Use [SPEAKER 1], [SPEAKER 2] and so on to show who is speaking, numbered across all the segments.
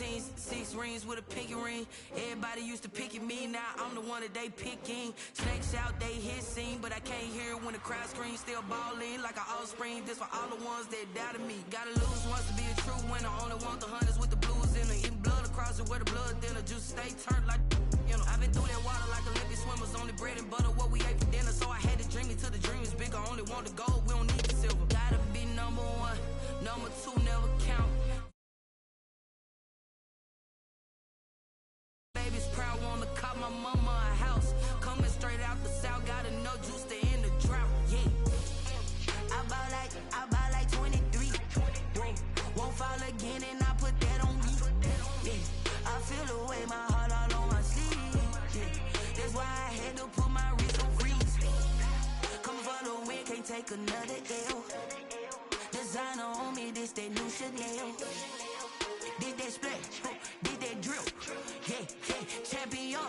[SPEAKER 1] 18, 6 rings with a pinky ring. Everybody used to pick at me, now I'm the one that they picking. Snakes out, they hissing, but I can't hear when the crowd screams. Still balling like an offspring. This for all the ones that doubted me. Gotta lose once to be a true winner. Only want the hunters with the blues in it. Eating blood across it where the blood thinner. Juice stay turned like, you know. I've been through that water like Olympic swimmers. Only bread and butter what we ate for dinner. So I had to dream it till the dream is bigger. Only want the gold, we don't need the silver. Gotta be number one, number two never count. Baby's proud, wanna cop my mama a house. Coming straight out the south, gotta know juice to end the drought. Yeah, I bought like 23. Won't fall again, and I put that on me. Yeah, I feel the way, my heart all on my sleeve. Yeah, that's why I had to put my wrist on freeze. Coming for the win, can't take another L. Designer on me, this that new Chanel. Did that splash, did that drill. Yeah, champion,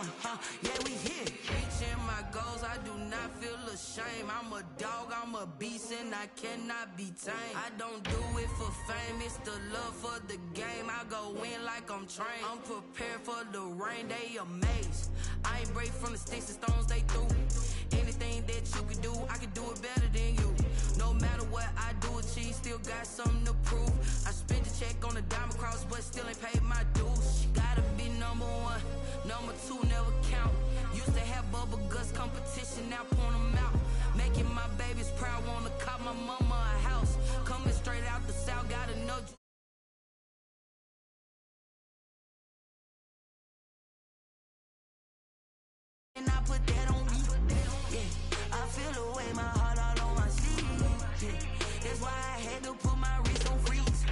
[SPEAKER 1] yeah, we here. Reaching my goals, I do not feel ashamed. I'm a dog, I'm a beast, and I cannot be tamed. I don't do it for fame, it's the love for the game. I go in like I'm trained. I'm prepared for the rain, they amazed. I ain't break from the sticks and stones they threw. Anything that you can do, I can do it better than you. No matter what I do, achieve, still got something to prove. I spent the check on the diamond cross, but still ain't paid my dues. Gotta be number one, number two never count. Used to have bubble guts competition, now point them out. Making my babies proud, wanna cop my mama a house. Coming straight out the south, gotta know. And I put that on me. Yeah, I feel the way, my heart all on my sleeve. Yeah, that's why I had to put my wrist on freeze.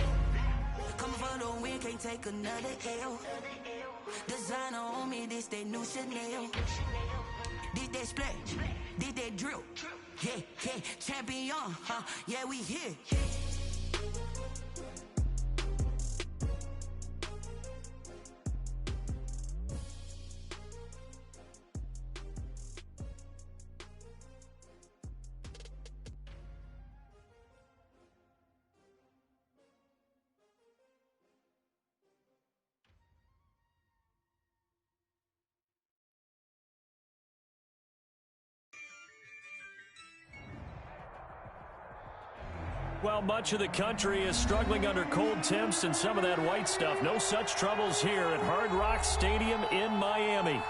[SPEAKER 1] Coming for the win, can't take another L. Designer on me, this that new Chanel. Did that splash, did that drill. Yeah, champion, yeah, we here.
[SPEAKER 2] Well, much of the country is struggling under cold temps and some of that white stuff. No such troubles here at Hard Rock Stadium in Miami.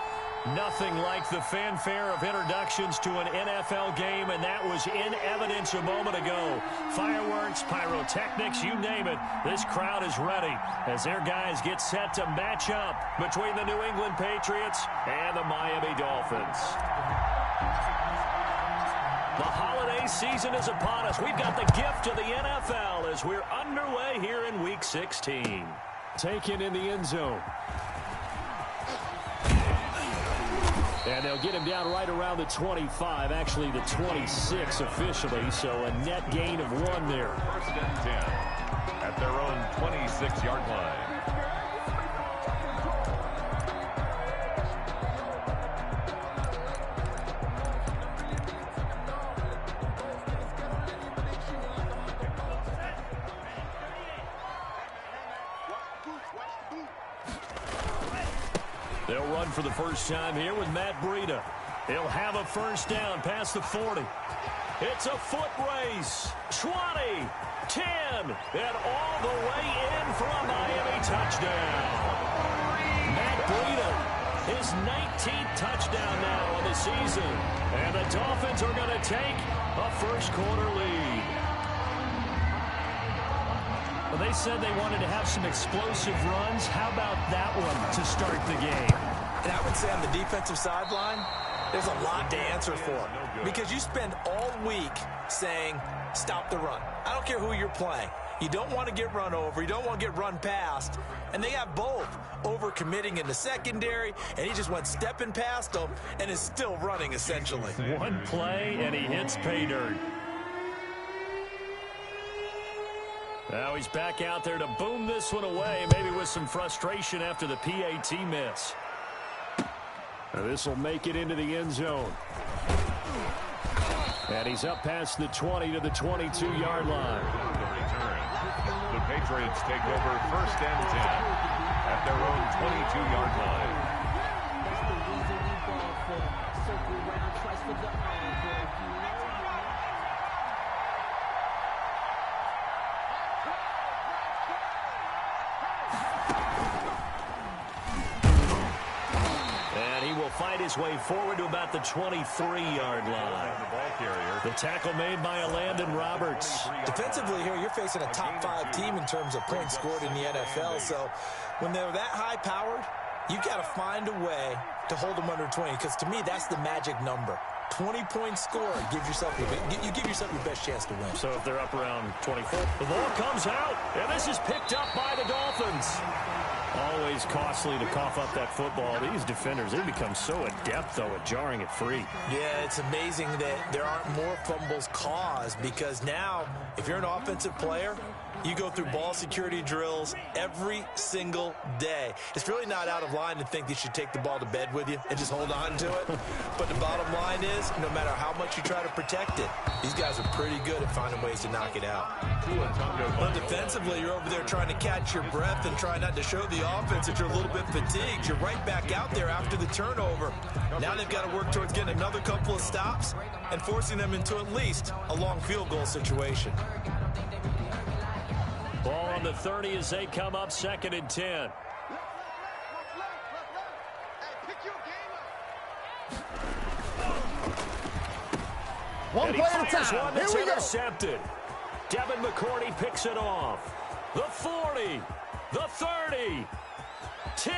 [SPEAKER 2] Nothing like the fanfare of introductions to an NFL game, and that was in evidence a moment ago. Fireworks, pyrotechnics, you name it. This crowd is ready as their guys get set to match up between the New England Patriots and the Miami Dolphins. The holiday season is upon us. We've got the gift of the NFL as we're underway here in Week 16. Taken in the end zone. And they'll get him down right around the 25, actually the 26 officially, so a net gain of 1 there.
[SPEAKER 3] First and 10 at their own 26-yard line.
[SPEAKER 2] They'll run for the first time here with Matt Breida. He'll have a first down past the 40. It's a foot race. 20, 10, and all the way in for a Miami touchdown. Matt Breida, his 19th touchdown now of the season. And the Dolphins are going to take a first-quarter lead. Well, they said they wanted to have some explosive runs. How about that one to start the game?
[SPEAKER 4] And I would say on the defensive sideline, there's a lot to answer for. Because you spend all week saying, stop the run. I don't care who you're playing. You don't want to get run over. You don't want to get run past. And they have both over-committing in the secondary, and he just went stepping past them and is still running, essentially.
[SPEAKER 2] One play, and he hits pay dirt. Now he's back out there to boom this one away, maybe with some frustration after the PAT miss. This will make it into the end zone. And he's up past the 20 to the 22-yard line.
[SPEAKER 3] The Patriots take over first and 10. at their own 22-yard line.
[SPEAKER 5] That's the reason we ball for. Circle round twice for the encore.
[SPEAKER 2] And he will fight his way forward to about the 23-yard line. The tackle made by Landon Roberts.
[SPEAKER 4] Defensively here, you're facing a top-5 team in terms of points scored in the NFL. So when they're that high-powered, you've got to find a way to hold them under 20. Because to me, that's the magic number. 20-point score gives yourself you give yourself your best chance to win.
[SPEAKER 2] So if they're up around 24, the ball comes out, and this is picked up by the Dolphins. Always costly to cough up that football. These defenders, they become so adept, though, at jarring it free.
[SPEAKER 4] Yeah, it's amazing that there aren't more fumbles caused, because now, if you're an offensive player, you go through ball security drills every single day. It's really not out of line to think you should take the ball to bed with you and just hold on to it. But the bottom line is, no matter how much you try to protect it, these guys are pretty good at finding ways to knock it out. But defensively, you're over there trying to catch your breath and try not to show the offense that you're a little bit fatigued. You're right back out there after the turnover. Now they've got to work towards getting another couple of stops and forcing them into at least a long field goal situation.
[SPEAKER 2] Ball on the 30 as they come up, 2nd and 10.
[SPEAKER 6] One play at a time.
[SPEAKER 2] One that's intercepted. Devin McCourty picks it off. The 40, the 30, 10,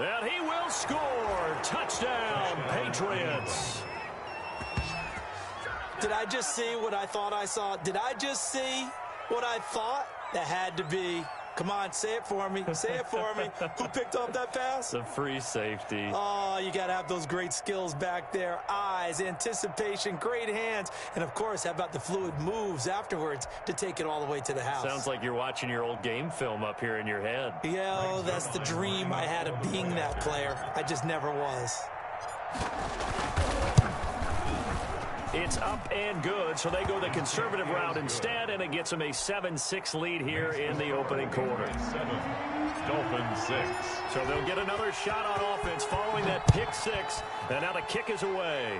[SPEAKER 2] and he will score. Touchdown, Patriots.
[SPEAKER 4] Did I just see what I thought I saw? Did I just see what I thought? That had to be. Come on, say it for me. Say it for me. Who picked up that pass?
[SPEAKER 2] The free safety.
[SPEAKER 4] Oh, you got to have those great skills back there. Eyes, anticipation, great hands. And, of course, how about the fluid moves afterwards to take it all the way to the house?
[SPEAKER 2] Sounds like you're watching your old game film up here in your head.
[SPEAKER 4] Yeah, oh, that's the dream I had of being that player. I just never was.
[SPEAKER 2] It's up and good, so they go the conservative route instead, and it gets them a 7-6 lead here in the opening quarter.
[SPEAKER 3] 7, Dolphins 6.
[SPEAKER 2] So they'll get another shot on offense following that pick 6, and now the kick is away.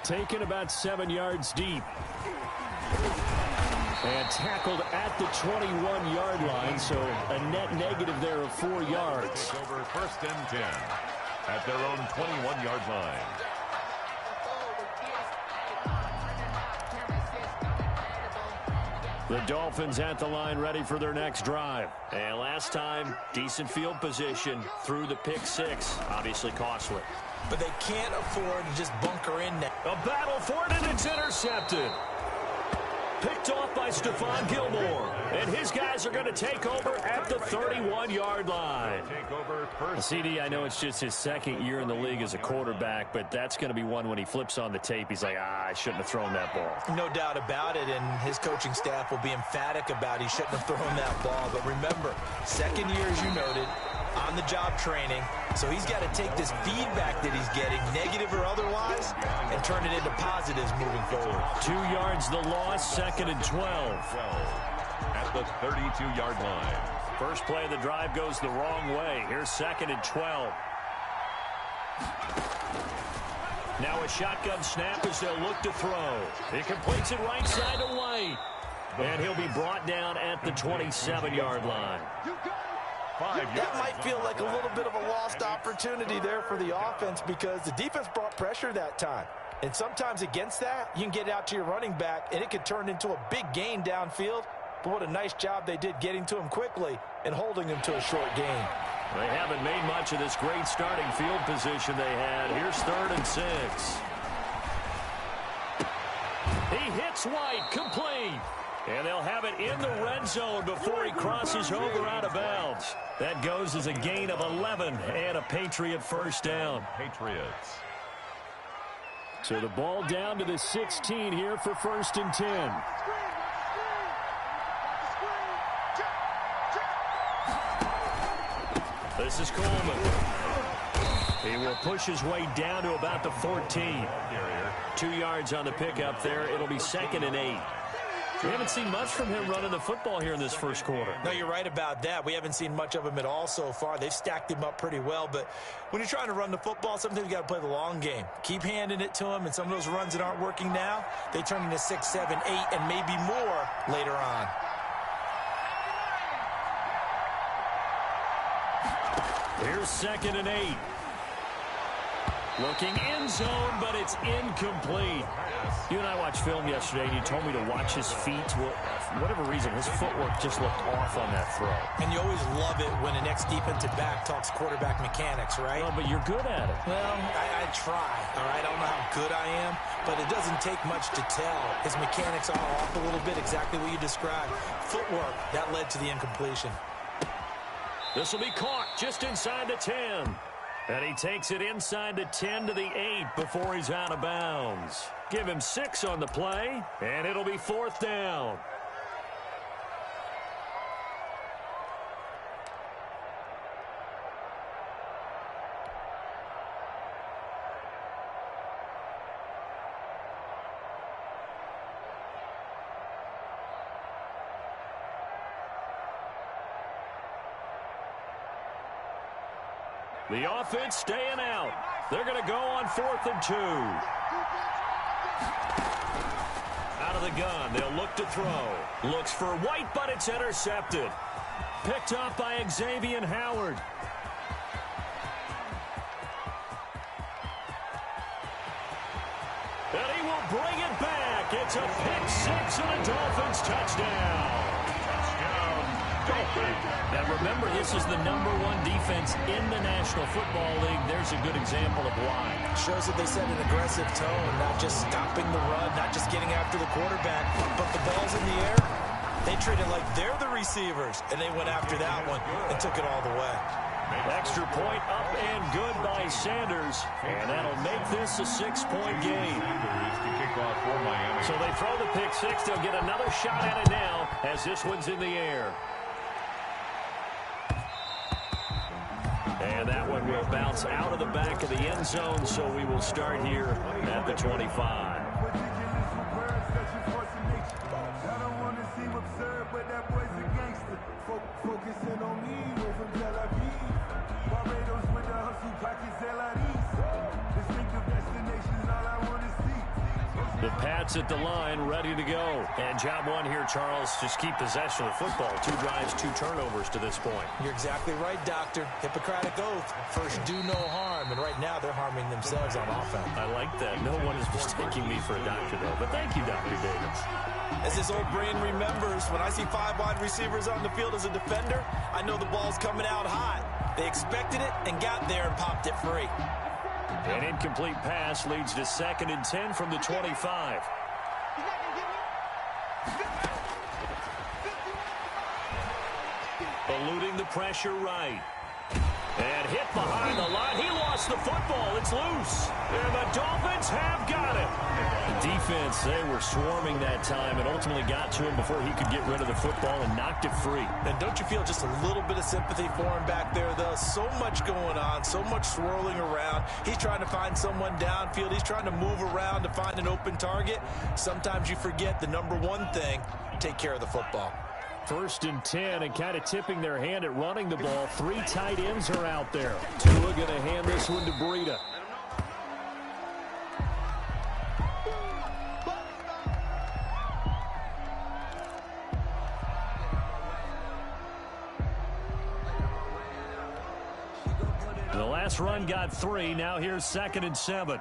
[SPEAKER 2] Taken about 7 yards deep. And tackled at the 21-yard line, so a net negative there of 4 yards.
[SPEAKER 3] Over 1st and 10 at their own 21-yard line.
[SPEAKER 2] The Dolphins at the line ready for their next drive. And last time, decent field position through the pick 6. Obviously costly.
[SPEAKER 4] But they can't afford to just bunker in now.
[SPEAKER 2] A battle for it, and it's intercepted. Picked off by Stephon Gilmore. And his guys are going to take over at the 31-yard line. CD, I know it's just his 2nd year in the league as a quarterback, but that's going to be one when he flips on the tape, he's like, I shouldn't have thrown that ball.
[SPEAKER 4] No doubt about it, and his coaching staff will be emphatic about he shouldn't have thrown that ball. But remember, 2nd year, as you noted, on-the-job training. So he's got to take this feedback that he's getting, negative or otherwise, and turn it into positives moving forward.
[SPEAKER 2] 2 yards the loss, 2nd and 12.
[SPEAKER 3] At the 32-yard line.
[SPEAKER 2] First play of the drive goes the wrong way. Here's 2nd and 12. Now a shotgun snap as they'll look to throw. He completes it right side to White. And he'll be brought down at the 27-yard line.
[SPEAKER 4] That might feel like a little bit of a lost opportunity there for the offense because the defense brought pressure that time. And sometimes against that, you can get out to your running back, and it could turn into a big gain downfield. But what a nice job they did getting to him quickly and holding him to a short gain.
[SPEAKER 2] They haven't made much of this great starting field position they had. Here's 3rd and 6. He hits White, complete. And they'll have it in the red zone before he crosses over out of bounds. That goes as a gain of 11 and a Patriot first down.
[SPEAKER 3] Patriots.
[SPEAKER 2] So the ball down to the 16 here for 1st and 10. This is Coleman. He will push his way down to about the 14. 2 yards on the pickup there. It'll be 2nd and 8. We haven't seen much from him running the football here in this first quarter.
[SPEAKER 4] No, you're right about that. We haven't seen much of him at all so far. They've stacked him up pretty well, but when you're trying to run the football, sometimes you got to play the long game. Keep handing it to him, and some of those runs that aren't working now, they turn into 6, 7, 8, and maybe more later on.
[SPEAKER 2] Here's 2nd and 8. Looking end zone, but it's incomplete. You and I watched film yesterday, and you told me to watch his feet. Well, for whatever reason, his footwork just looked off on that throw.
[SPEAKER 4] And you always love it when an ex-defensive back talks quarterback mechanics, right?
[SPEAKER 2] Well, but you're good at it.
[SPEAKER 4] Well, I try, all right? I don't know how good I am, but it doesn't take much to tell. His mechanics are off a little bit, exactly what you described. Footwork, that led to the incompletion.
[SPEAKER 2] This will be caught just inside the 10. And he takes it inside the 10 to the 8 before he's out of bounds. Give him 6 on the play, and it'll be 4th down. The offense staying out. They're going to go on 4th and 2. Out of the gun, they'll look to throw. Looks for White, but it's intercepted. Picked up by Xavier Howard. And he will bring it back. It's a pick-6 and a Dolphins touchdown. Now remember, this is the #1 defense in the National Football League. There's a good example of why.
[SPEAKER 4] Shows that they set an aggressive tone, not just stopping the run, not just getting after the quarterback, but the ball's in the air. They treat it like they're the receivers, and they went after that one and took it all the way.
[SPEAKER 2] Extra point up and good by Sanders, and that'll make this a 6-point game. So they throw the pick-6. They'll get another shot at it now as this one's in the air. And that one will bounce out of the back of the end zone, so we will start here at the 25. The Pats at the line, ready to go. And job one here, Charles, just keep possession of the football. 2 drives, 2 turnovers to this point.
[SPEAKER 4] You're exactly right, Doctor. Hippocratic oath. First, do no harm. And right now, they're harming themselves on offense.
[SPEAKER 2] I like that. No one is mistaking me for a doctor, though. But thank you, Dr. Davis.
[SPEAKER 4] As this old brain remembers, when I see 5 wide receivers on the field as a defender, I know the ball's coming out hot. They expected it and got there and popped it free.
[SPEAKER 2] An incomplete pass leads to 2nd and 10 from the 25. Eluding the pressure right. And hit behind the line. He lost the football. It's loose. And the Dolphins have got it. The defense, they were swarming that time and ultimately got to him before he could get rid of the football and knocked it free.
[SPEAKER 4] And don't you feel just a little bit of sympathy for him back there, though? So much going on, so much swirling around. He's trying to find someone downfield. He's trying to move around to find an open target. Sometimes you forget the #1 thing, take care of the football.
[SPEAKER 2] 1st and 10, and kind of tipping their hand at running the ball. 3 tight ends are out there. Tua going to hand this one to Breida. The last run got 3. Now here's 2nd and 7.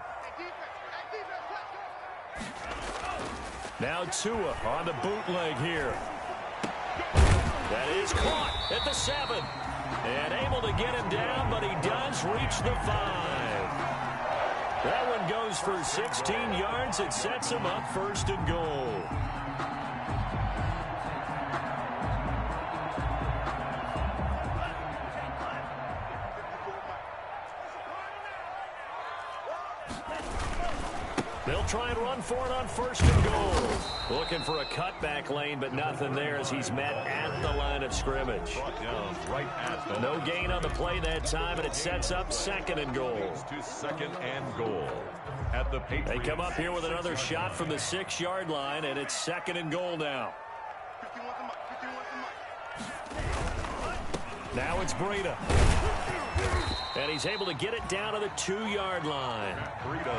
[SPEAKER 2] Now Tua on the bootleg here. That is caught at the 7. And able to get him down, but he does reach the 5. That one goes for 16 yards. It sets him up 1st and goal. They'll try and run for it on 1st and goal. Looking for a cutback lane, but nothing there as he's met at the line of scrimmage. No gain on the play that time, and it sets up 2nd and goal.
[SPEAKER 3] To 2nd and goal. At the Patriots.
[SPEAKER 2] They come up here with another shot from the 6-yard line, and it's 2nd and goal now. Now it's Breida. And he's able to get it down to the 2-yard line.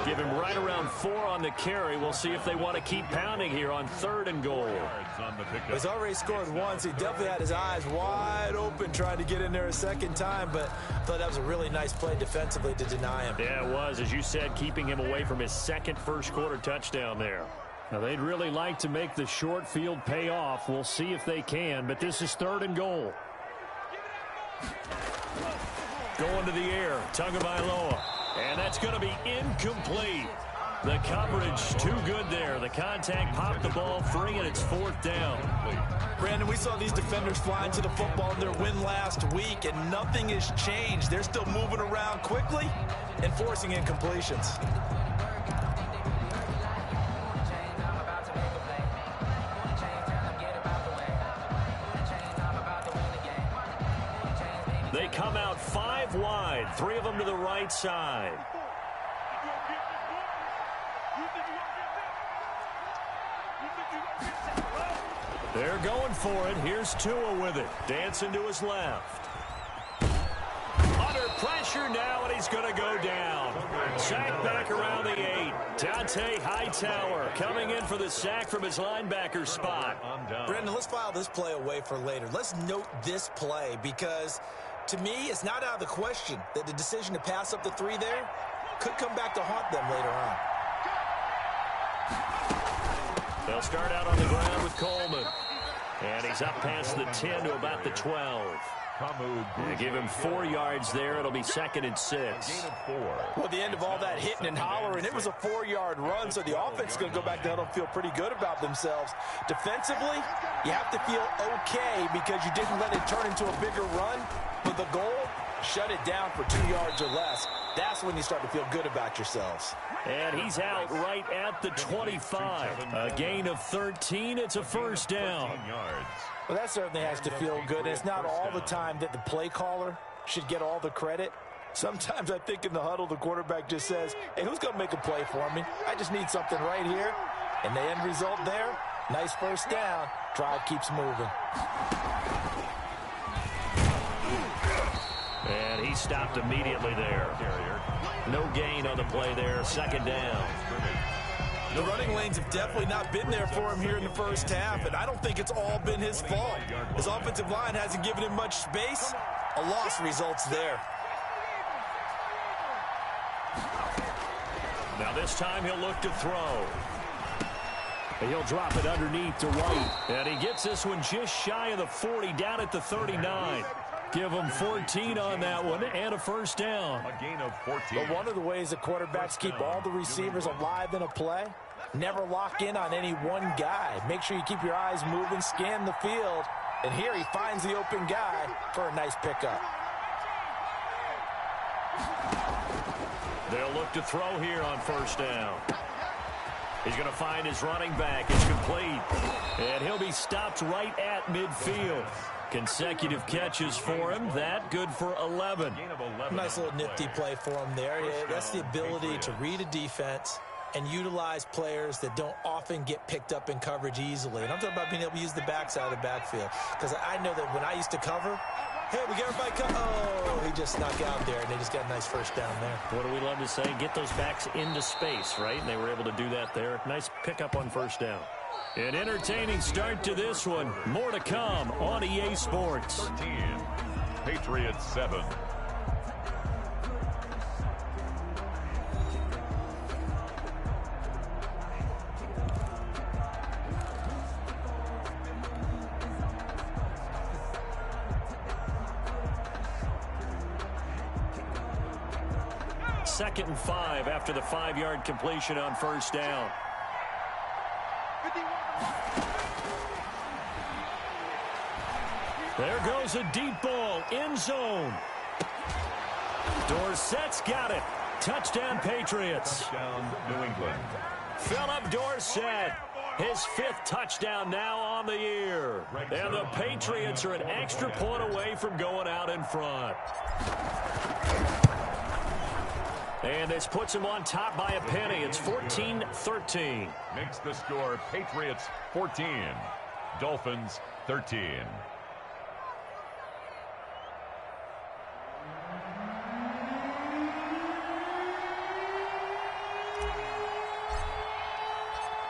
[SPEAKER 2] Give him right around 4 on the carry. We'll see if they want to keep pounding here on 3rd and goal.
[SPEAKER 4] He's already scored once. He definitely had his eyes wide open trying to get in there a 2nd time, but I thought that was a really nice play defensively to deny him.
[SPEAKER 2] Yeah, it was, as you said, keeping him away from his 2nd first-quarter touchdown there. Now, they'd really like to make the short field pay off. We'll see if they can, but this is 3rd and goal. Going to the air, Tagovailoa, and that's going to be incomplete. The coverage too good there. The contact popped the ball free, and it's 4th down.
[SPEAKER 4] Brandon, we saw these defenders fly into the football in their win last week, and nothing has changed. They're still moving around quickly and forcing incompletions.
[SPEAKER 2] They come out 5 wide, 3 of them to the right side. They're going for it. Here's Tua with it. Dancing to his left. Under pressure now, and he's going to go down. Sack back around the 8. Dante Hightower coming in for the sack from his linebacker spot.
[SPEAKER 4] Brandon, let's file this play away for later. Let's note this play because, to me, it's not out of the question that the decision to pass up the 3 there could come back to haunt them later on.
[SPEAKER 2] They'll start out on the ground with Coleman. And he's up past the 10 to about the 12. They give him 4 yards there. It'll be 2nd and 6.
[SPEAKER 4] Well, at the end of all that hitting and hollering, it was a 4-yard run, so the offense is going to go back down and feel pretty good about themselves. Defensively, you have to feel okay because you didn't let it turn into a bigger run, but the goal, shut it down for 2 yards or less. That's when you start to feel good about yourselves.
[SPEAKER 2] And he's out right at the 25. A gain of 13. It's a 1st down.
[SPEAKER 4] Well, that certainly has to feel good. And it's not all the time that the play caller should get all the credit. Sometimes I think in the huddle, the quarterback just says, hey, who's going to make a play for me? I just need something right here. And the end result there, nice 1st down. Drive keeps moving.
[SPEAKER 2] And he stopped immediately there. No gain on the play there. 2nd down.
[SPEAKER 4] The running lanes have definitely not been there for him here in the first half, and I don't think it's all been his fault. His offensive line hasn't given him much space. A loss results there.
[SPEAKER 2] Now this time he'll look to throw. He'll drop it underneath to White. And he gets this one just shy of the 40, down at the 39. Give him 14 on that one and a 1st down.
[SPEAKER 3] A gain of 14.
[SPEAKER 4] But one of the ways the quarterbacks keep all the receivers alive in a play, never lock in on any one guy. Make sure you keep your eyes moving, scan the field. And here he finds the open guy for a nice pickup.
[SPEAKER 2] They'll look to throw here on 1st down. He's going to find his running back. It's complete. And he'll be stopped right at midfield. Consecutive catches for him. That good for 11.
[SPEAKER 4] Nice little nifty play for him there. That's the ability to read a defense and utilize players that don't often get picked up in coverage easily. And I'm talking about being able to use the backside of the backfield. Because I know that when I used to cover, hey, we got everybody cover. Oh, he just snuck out there, and they just got a nice 1st down there.
[SPEAKER 2] What do we love to say? Get those backs into space, right? And they were able to do that there. Nice pickup on 1st down. An entertaining start to this one. More to come on EA Sports.
[SPEAKER 3] 13. Patriots 7.
[SPEAKER 2] Second and 5 after the 5-yard completion on 1st down. There goes a deep ball, end zone. Dorsett's got it. Touchdown, Patriots.
[SPEAKER 3] Touchdown, New England.
[SPEAKER 2] Philip Dorsett, his 5th touchdown now on the year. And the Patriots are an extra point away from going out in front. And this puts them on top by a penny. It's 14-13.
[SPEAKER 3] Makes the score Patriots 14, Dolphins 13.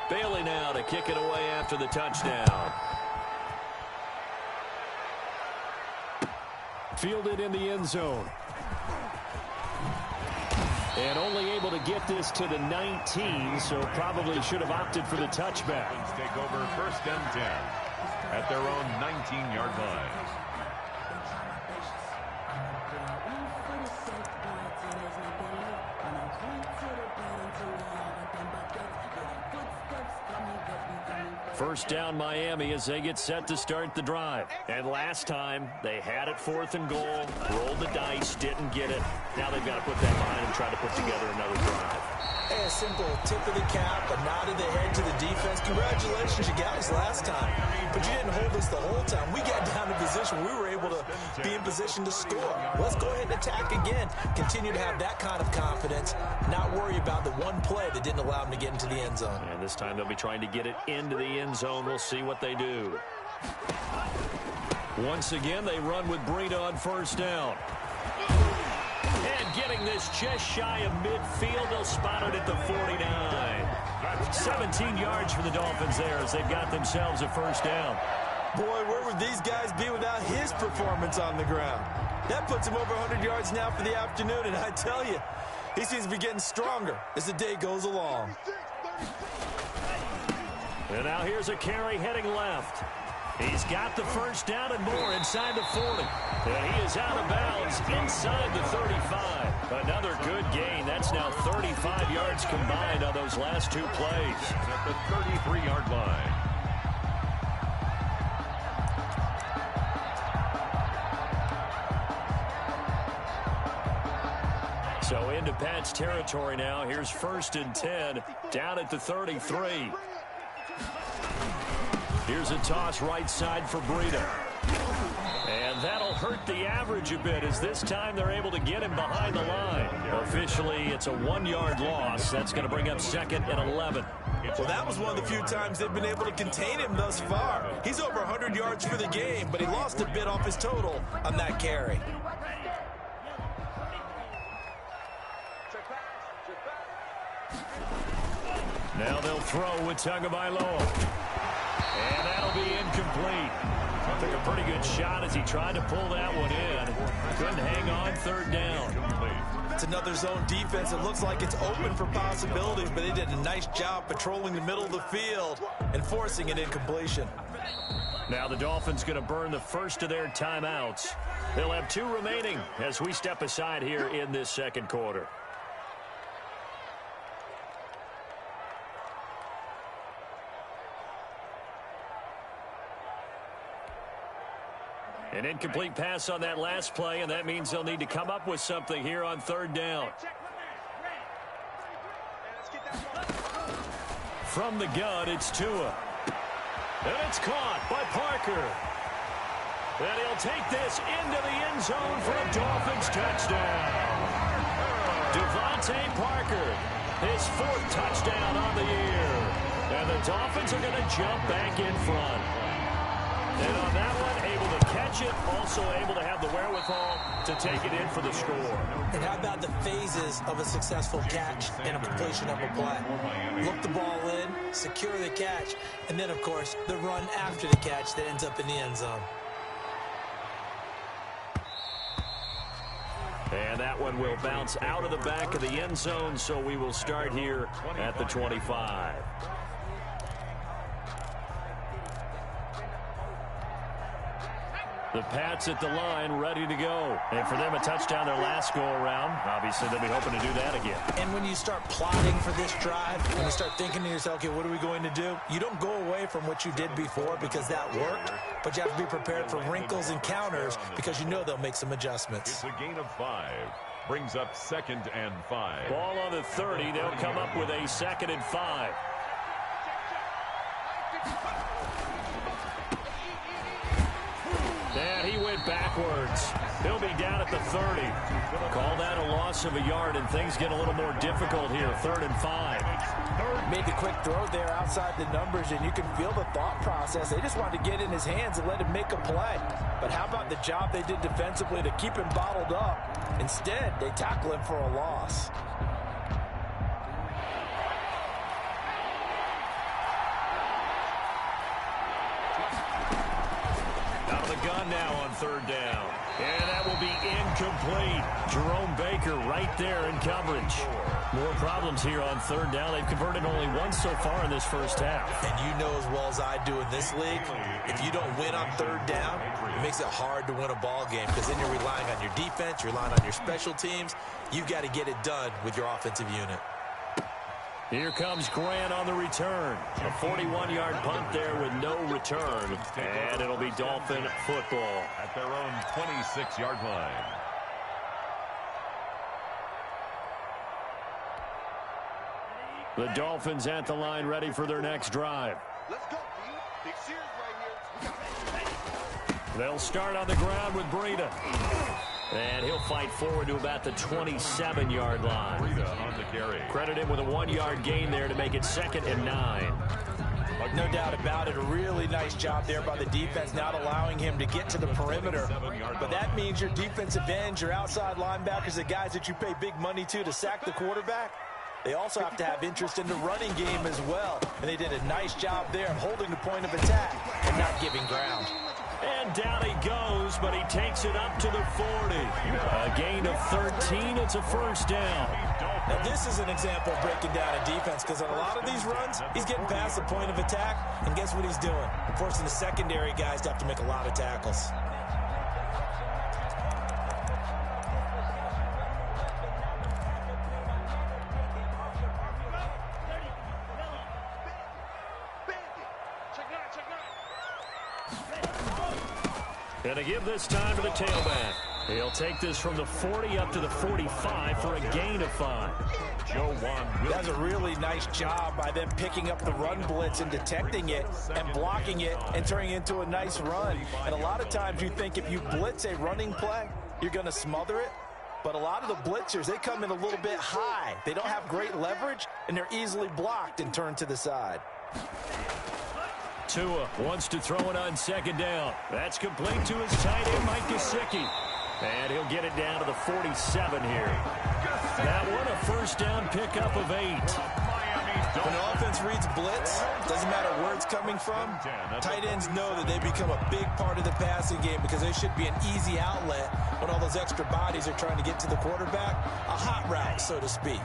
[SPEAKER 2] Bailey now to kick it away after the touchdown. Fielded in the end zone. And only able to get this to the 19, so probably should have opted for the touchback.
[SPEAKER 3] Take over 1st and 10 at their own 19-yard line.
[SPEAKER 2] First down Miami as they get set to start the drive. And last time they had it 4th and goal, rolled the dice, didn't get it. Now they've got to put that behind and try to put together another drive.
[SPEAKER 4] Hey, a simple tip of the cap, a nod of the head to the defense. Congratulations, you got us last time. But you didn't hold us the whole time. We got down to position. We were able to be in position to score. Let's go ahead and attack again. Continue to have that kind of confidence. Not worry about the one play that didn't allow them to get into the end zone.
[SPEAKER 2] And this time they'll be trying to get it into the end zone. We'll see what they do. Once again, they run with Breida on 1st down. And getting this just shy of midfield, they'll spot it at the 49. 17 yards for the Dolphins there as they've got themselves a 1st down.
[SPEAKER 4] Boy, where would these guys be without his performance on the ground? That puts him over 100 yards now for the afternoon, and I tell you, he seems to be getting stronger as the day goes along.
[SPEAKER 2] And now here's a carry heading left. He's got the 1st down and more inside the 40. And he is out of bounds inside the 35. Another good gain. That's now 35 yards combined on those last 2 plays.
[SPEAKER 3] At the 33-yard line.
[SPEAKER 2] So into Pat's territory now. Here's 1st and 10 down at the 33. Here's a toss right side for Breida. And that'll hurt the average a bit as this time they're able to get him behind the line. Officially, it's a 1-yard loss. That's going to bring up 2nd and 11.
[SPEAKER 4] Well, that was one of the few times they've been able to contain him thus far. He's over 100 yards for the game, but he lost a bit off his total on that carry.
[SPEAKER 2] Now they'll throw with Tagovailoa. And that'll be incomplete. Took a pretty good shot as he tried to pull that one in. Couldn't hang on 3rd down.
[SPEAKER 4] It's another zone defense. It looks like it's open for possibilities, but they did a nice job patrolling the middle of the field and forcing an incompletion.
[SPEAKER 2] Now the Dolphins going to burn the first of their timeouts. They'll have 2 remaining as we step aside here in this 2nd quarter. An incomplete pass on that last play, and that means they'll need to come up with something here on 3rd down. From the gun, it's Tua. And it's caught by Parker. And he'll take this into the end zone for a Dolphins touchdown. Devontae Parker, his 4th touchdown on the year. And the Dolphins are going to jump back in front. And on that one, able to catch it, also able to have the wherewithal to take it in for the score.
[SPEAKER 4] And how about the phases of a successful catch and a completion of a play? Look the ball in, secure the catch, and then, of course, the run after the catch that ends up in the end zone.
[SPEAKER 2] And that one will bounce out of the back of the end zone, so we will start here at the 25. The Pats at the line, ready to go. And for them, a touchdown their last go-around. Obviously, they'll be hoping to do that again.
[SPEAKER 4] And when you start plotting for this drive, when you start thinking to yourself, okay, what are we going to do? You don't go away from what you did before because that worked, but you have to be prepared for wrinkles and counters because you know they'll make some adjustments.
[SPEAKER 3] It's a gain of 5. Brings up 2nd and 5.
[SPEAKER 2] Ball on the 30. They'll come up with a 2nd and 5. And he went backwards. He'll be down at the 30. Call that a loss of a yard, and things get a little more difficult here. 3rd and 5.
[SPEAKER 4] Made the quick throw there outside the numbers, and you can feel the thought process. They just wanted to get in his hands and let him make a play. But how about the job they did defensively to keep him bottled up? Instead, they tackle him for a loss.
[SPEAKER 2] Out of the gun now on 3rd down. And that will be incomplete. Jerome Baker right there in coverage. More problems here on 3rd down. They've converted only once so far in this first half.
[SPEAKER 4] And you know as well as I do in this league, if you don't win on 3rd down, it makes it hard to win a ball game because then you're relying on your defense, you're relying on your special teams. You've got to get it done with your offensive unit.
[SPEAKER 2] Here comes Grant on the return. A 41-yard punt there with no return. And it'll be Dolphin football.
[SPEAKER 3] At their own 26-yard line.
[SPEAKER 2] The Dolphins at the line ready for their next drive.
[SPEAKER 6] Let's go, team. Big Sears right here.
[SPEAKER 2] They'll start on the ground with Breida. And he'll fight forward to about the 27-yard line.
[SPEAKER 3] Breida on the carry.
[SPEAKER 2] Credit him with a 1-yard gain there to make it 2nd and 9.
[SPEAKER 4] No doubt about it. A really nice job there by the defense, not allowing him to get to the perimeter. But that means your defensive ends, your outside linebackers, the guys that you pay big money to sack the quarterback, they also have to have interest in the running game as well. And they did a nice job there of holding the point of attack and not giving ground.
[SPEAKER 2] And down he goes, but he takes it up to the 40. A gain of 13. It's a 1st down.
[SPEAKER 4] Now, this is an example of breaking down a defense because on a lot of these runs, he's getting past the point of attack, and guess what he's doing? Forcing the secondary guys to have to make a lot of tackles.
[SPEAKER 2] And to give this time to the tailback. He'll take this from the 40 up to the 45 for a gain of 5.
[SPEAKER 3] Joe Juan Williams.
[SPEAKER 4] That's a really nice job by them picking up the run blitz and detecting it and blocking it and turning it into a nice run. And a lot of times you think if you blitz a running play, you're going to smother it. But a lot of the blitzers, they come in a little bit high. They don't have great leverage, and they're easily blocked and turned to the side.
[SPEAKER 2] Tua wants to throw it on 2nd down. That's complete to his tight end, Mike Gesicki. And he'll get it down to the 47 here. That one a 1st down pickup of 8.
[SPEAKER 4] When an offense reads blitz, doesn't matter where it's coming from, tight ends know that they become a big part of the passing game because they should be an easy outlet when all those extra bodies are trying to get to the quarterback. A hot route, so to speak.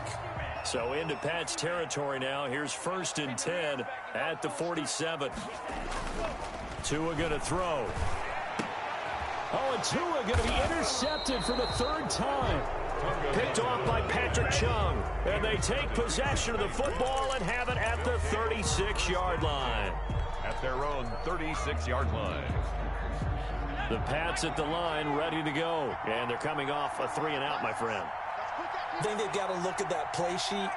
[SPEAKER 2] So into Pat's territory now. Here's 1st and 10 at the 47. Tua going to throw. Oh, and Tua going to be intercepted for the 3rd time. Picked off by Patrick Chung. And they take possession of the football and have it at the 36-yard line.
[SPEAKER 3] At their own 36-yard line.
[SPEAKER 2] The Pats at the line ready to go. And they're coming off a 3-and-out, my friend.
[SPEAKER 4] I think they've got to look at that play sheet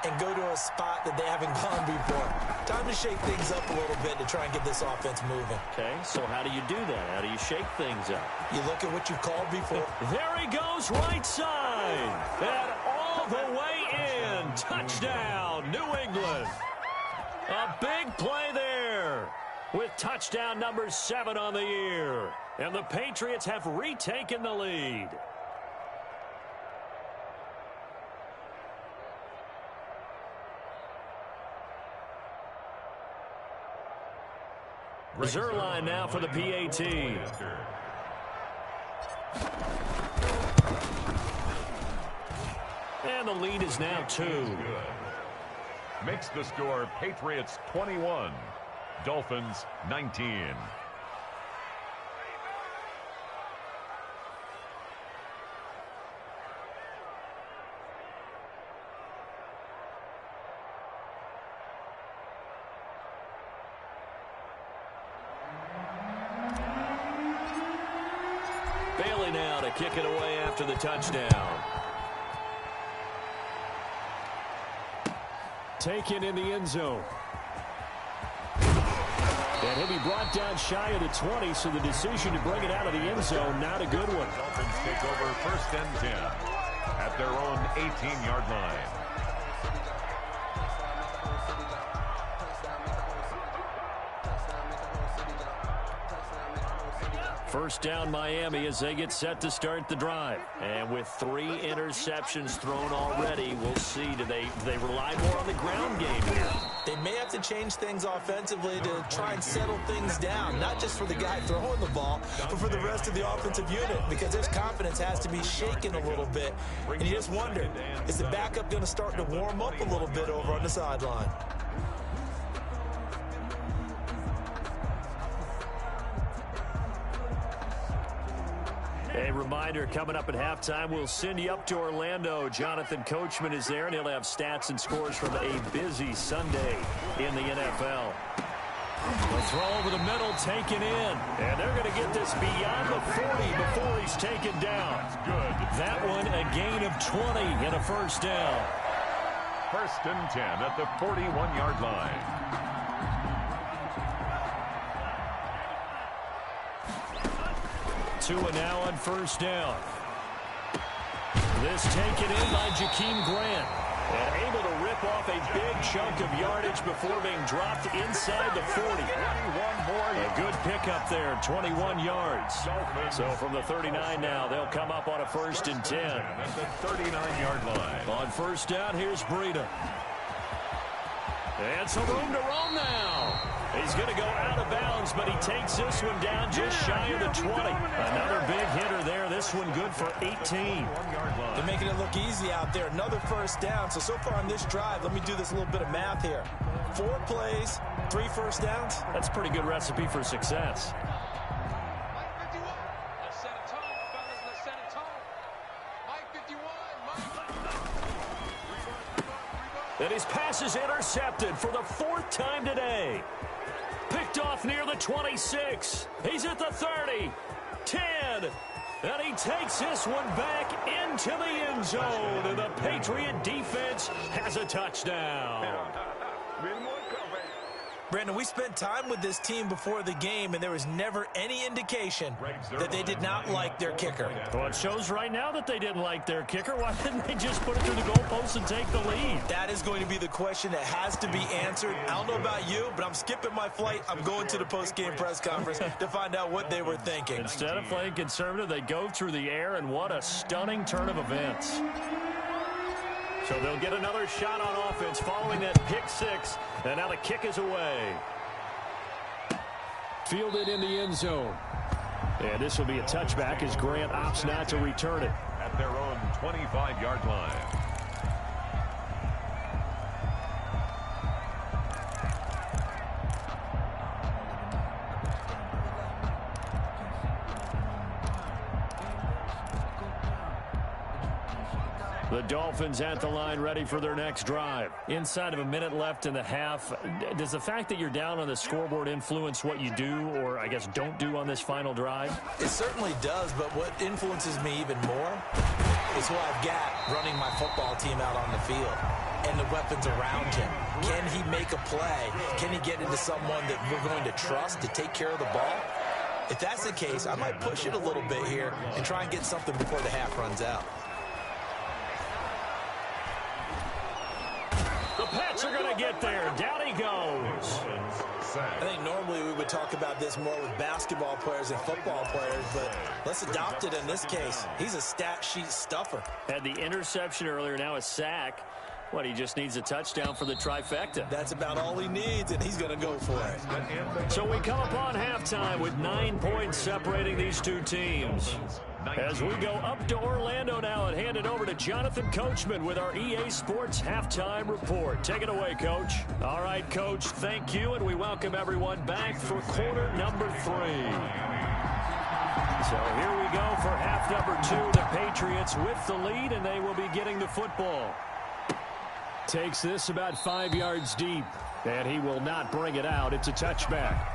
[SPEAKER 4] and go to a spot that they haven't gone before. Time to shake things up a little bit to try and get this offense moving.
[SPEAKER 2] Okay, so how do you do that? How do you shake things up?
[SPEAKER 4] You look at what you've called before.
[SPEAKER 2] There he goes, right side. And all the way in. Touchdown, New England. A big play there with touchdown number 7 on the year. And the Patriots have retaken the lead. Zuerlein now for the PAT. And the lead is now 2.
[SPEAKER 3] Makes the score Patriots 21, Dolphins 19.
[SPEAKER 2] Bailey ready now to kick it away after the touchdown. Taken in the end zone. And he'll be brought down shy of the 20, so the decision to bring it out of the end zone, not a good one.
[SPEAKER 3] Dolphins take over 1st and 10 at their own 18-yard line.
[SPEAKER 2] First down Miami as they get set to start the drive. And with 3 interceptions thrown already, we'll see. Do they rely more on the ground game here?
[SPEAKER 4] They may have to change things offensively to try and settle things down, not just for the guy throwing the ball, but for the rest of the offensive unit, because their confidence has to be shaken a little bit. And you just wonder, is the backup going to start to warm up a little bit over on the sideline?
[SPEAKER 2] A reminder, coming up at halftime, we'll send you up to Orlando. Jonathan Coachman is there, and he'll have stats and scores from a busy Sunday in the NFL. The throw over the middle, taken in. And they're going to get this beyond the 40 before he's taken down.
[SPEAKER 3] Good.
[SPEAKER 2] That one, a gain of 20 and a first down.
[SPEAKER 3] 1st and 10 at the 41-yard line.
[SPEAKER 2] Tua now on first down. This taken in by Jakeem Grant. And able to rip off a big chunk of yardage before being dropped inside the 40.
[SPEAKER 3] 21 more.
[SPEAKER 2] A good pickup there, 21 yards. So from the 39 now, they'll come up on a 1st and 10.
[SPEAKER 3] At the 39-yard line.
[SPEAKER 2] On first down, here's Breida. And some room to roam now. He's going to go out of bounds, but he takes this one down just shy of the 20. Another big hitter there. This one good for 18.
[SPEAKER 4] They're making it look easy out there. Another first down. So far on this drive, let me do this little bit of math here. 4 plays, 3 first downs.
[SPEAKER 2] That's a pretty good recipe for success. And his pass is intercepted for the 4th time today. Picked off near the 26. He's at the 30. 10. And he takes this one back into the end zone. And the Patriot defense has a touchdown.
[SPEAKER 4] Brandon, we spent time with this team before the game, and there was never any indication that they did not like their kicker.
[SPEAKER 2] Well, it shows right now that they didn't like their kicker. Why didn't they just put it through the goalpost and take the lead?
[SPEAKER 4] That is going to be the question that has to be answered. I don't know about you, but I'm skipping my flight. I'm going to the post-game press conference to find out what they were thinking.
[SPEAKER 2] Instead of playing conservative, they go through the air, and what a stunning turn of events. So they'll get another shot on offense following that pick 6. And now the kick is away. Fielded in the end zone. And this will be a touchback as Grant opts not to return it.
[SPEAKER 3] At their own 25-yard line.
[SPEAKER 2] The Dolphins at the line ready for their next drive. Inside of a minute left in the half, does the fact that you're down on the scoreboard influence what you do or, I guess, don't do on this final drive?
[SPEAKER 4] It certainly does, but what influences me even more is who I've got running my football team out on the field and the weapons around him. Can he make a play? Can he get into someone that we're going to trust to take care of the ball? If that's the case, I might push it a little bit here and try and get something before the half runs out.
[SPEAKER 2] The Pats are going to get there. Down he goes.
[SPEAKER 4] I think normally we would talk about this more with basketball players and football players, but let's adopt it in this case. He's a stat sheet stuffer.
[SPEAKER 2] Had the interception earlier, now a sack. What, he just needs a touchdown for the trifecta.
[SPEAKER 4] That's about all he needs, and he's going to go for it.
[SPEAKER 2] So we come upon halftime with 9 points separating these two teams. As we go up to Orlando now and hand it over to Jonathan Coachman with our EA Sports Halftime Report. Take it away, Coach. All right, Coach, thank you, and we welcome everyone back for quarter number 3. So here we go for half number 2. The Patriots with the lead, and they will be getting the football. Takes this about 5 yards deep, and he will not bring it out. It's a touchback.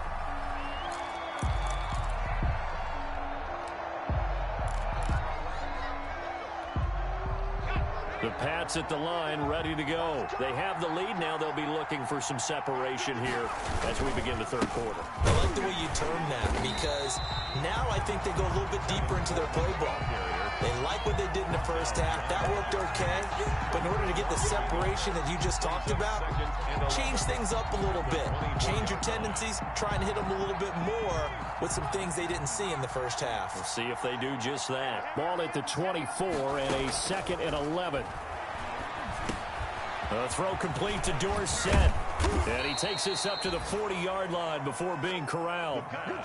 [SPEAKER 2] The Pats at the line, ready to go. They have the lead now. They'll be looking for some separation here as we begin the third quarter.
[SPEAKER 4] I like the way you term that because now I think they go a little bit deeper into their playbook. They like what they did in the first half. That worked okay. But in order to get the separation that you just talked about, change things up a little bit. Change your tendencies. Try and hit them a little bit more with some things they didn't see in the first half.
[SPEAKER 2] We'll see if they do just that. Ball at the 24 and a 2nd and 11. A throw complete to Dorsett. And he takes this up to the 40-yard line before being corralled.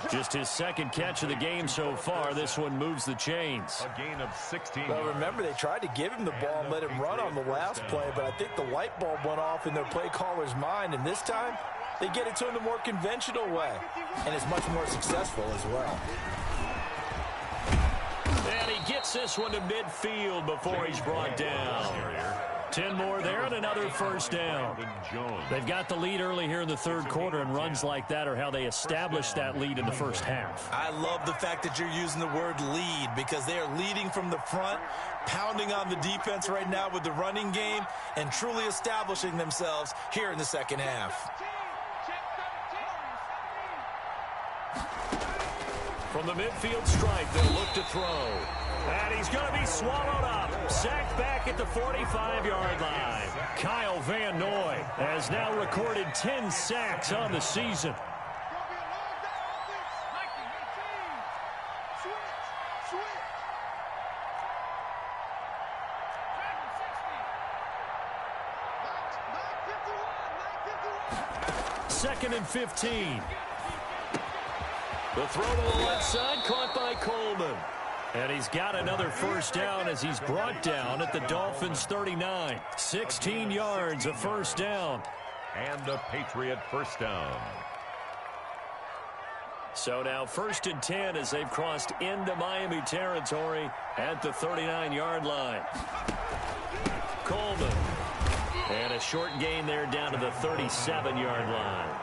[SPEAKER 2] Just his 2nd catch of the game so far. This one moves the chains.
[SPEAKER 3] A gain of 16.
[SPEAKER 4] Well, remember, they tried to give him the ball and let him run on the last play, but I think the light bulb went off in their play caller's mind, and this time they get it to him the more conventional way, and it's much more successful as well.
[SPEAKER 2] And he gets this one to midfield before he's brought down. 10 more there and another first down. They've got the lead early here in the third quarter, and runs like that are how they established that lead in the first half.
[SPEAKER 4] I love the fact that you're using the word lead because they are leading from the front, pounding on the defense right now with the running game, and truly establishing themselves here in the second half.
[SPEAKER 2] From the midfield stripe, they'll look to throw. And he's going to be swallowed up. Sacked back at the 45-yard line. Kyle Van Noy has now recorded 10 sacks on the season. Second and 15. The throw to the left side, caught by Coleman. And he's got another first down as he's brought down at the Dolphins' 39. 16 yards, a first down.
[SPEAKER 3] And a Patriot first down.
[SPEAKER 2] So now 1st and 10 as they've crossed into Miami territory at the 39-yard line. Coleman. And a short gain there down to the 37-yard line.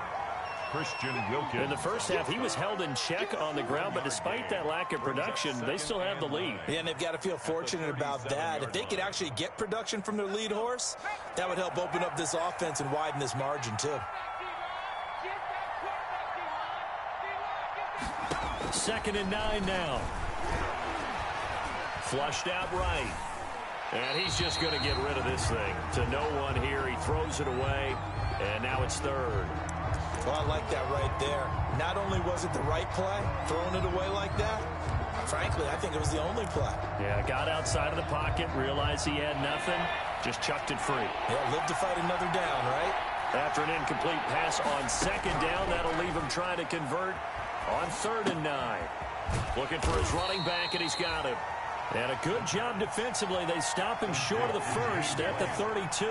[SPEAKER 3] Christian Wilkins.
[SPEAKER 2] In the first half, he was held in check on the ground, but despite that lack of production, they still have the lead.
[SPEAKER 4] Yeah, and they've got to feel fortunate about that. If they could actually get production from their lead horse, that would help open up this offense and widen this margin, too.
[SPEAKER 2] 2nd and 9 now. Flushed out right. And he's just going to get rid of this thing. To no one here. He throws it away, and now it's 3rd.
[SPEAKER 4] Well, I like that right there. Not only was it the right play, throwing it away like that, frankly, I think it was the only play.
[SPEAKER 2] Yeah, got outside of the pocket, realized he had nothing, just chucked it free.
[SPEAKER 4] Yeah, live to fight another down, right?
[SPEAKER 2] After an incomplete pass on 2nd down, that'll leave him trying to convert on 3rd and 9. Looking for his running back, and he's got him. And a good job defensively. They stop him short of the first at the 32.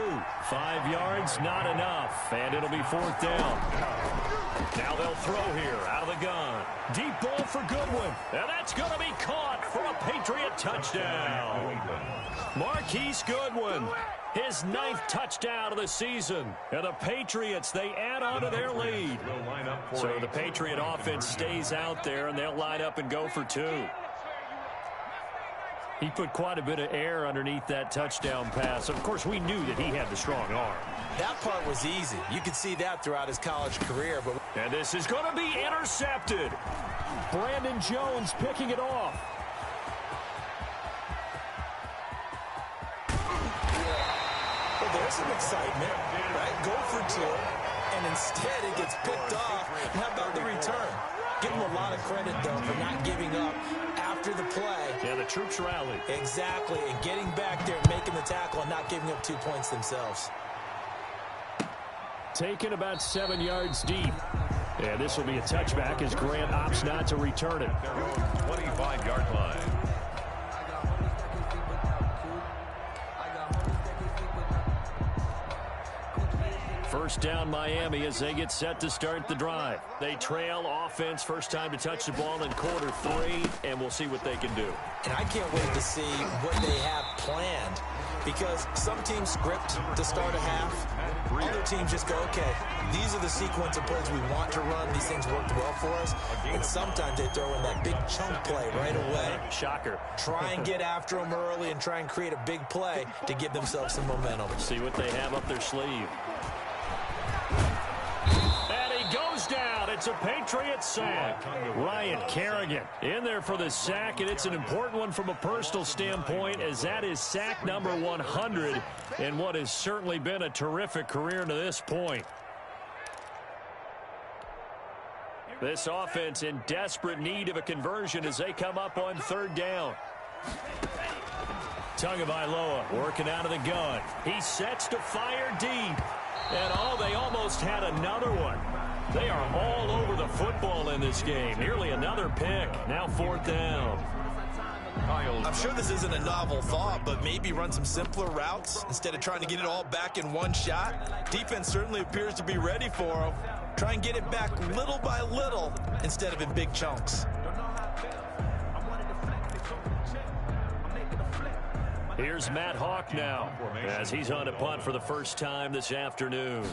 [SPEAKER 2] 5 yards, not enough. And it'll be 4th down. Now they'll throw here out of the gun. Deep ball for Goodwin. And that's going to be caught for a Patriot touchdown. Marquise Goodwin, his 9th touchdown of the season. And the Patriots, they add on to their lead. So the Patriot offense stays out there, and they'll line up and go for 2. He put quite a bit of air underneath that touchdown pass. Of course, we knew that he had the strong arm.
[SPEAKER 4] That part was easy. You could see that throughout his college career. But
[SPEAKER 2] and this is going to be intercepted. Brandon Jones picking it off.
[SPEAKER 4] Well, there's some excitement, right? Go for 2, and instead it gets picked off. And how about the return? Give him a lot of credit, though, for not giving up after the play.
[SPEAKER 2] Yeah, the troops rallied.
[SPEAKER 4] Exactly, and getting back there and making the tackle and not giving up 2 points themselves.
[SPEAKER 2] Taken about 7 yards deep. And this will be a touchback as Grant opts not to return it.
[SPEAKER 3] Their own 25-yard line.
[SPEAKER 2] first down Miami as they get set to start the drive. They trail offense, first time to touch the ball in quarter 3, and we'll see what they can do.
[SPEAKER 4] And I can't wait to see what they have planned, because some teams script to start a half. Other teams just go, okay, these are the sequence of plays we want to run. These things worked well for us. And sometimes they throw in that big chunk play right away.
[SPEAKER 2] Shocker.
[SPEAKER 4] Try and get after them early and try and create a big play to give themselves some momentum.
[SPEAKER 2] See what they have up their sleeve. And he goes down. It's a Patriots sack. Ryan Kerrigan in there for the sack, and it's an important one from a personal standpoint, as that is sack number 100 in what has certainly been a terrific career to this point. This offense in desperate need of a conversion as they come up on third down. Tagovailoa working out of the gun. He sets to fire deep. And they almost had another one. They are all over the football in this game. Nearly another pick. Now fourth down.
[SPEAKER 4] I'm sure this isn't a novel thought, but maybe run some simpler routes instead of trying to get it all back in one shot. Defense certainly appears to be ready for them. Try and get it back little by little instead of in big chunks.
[SPEAKER 2] Here's Matt Hawk now as he's on a punt for the first time this afternoon.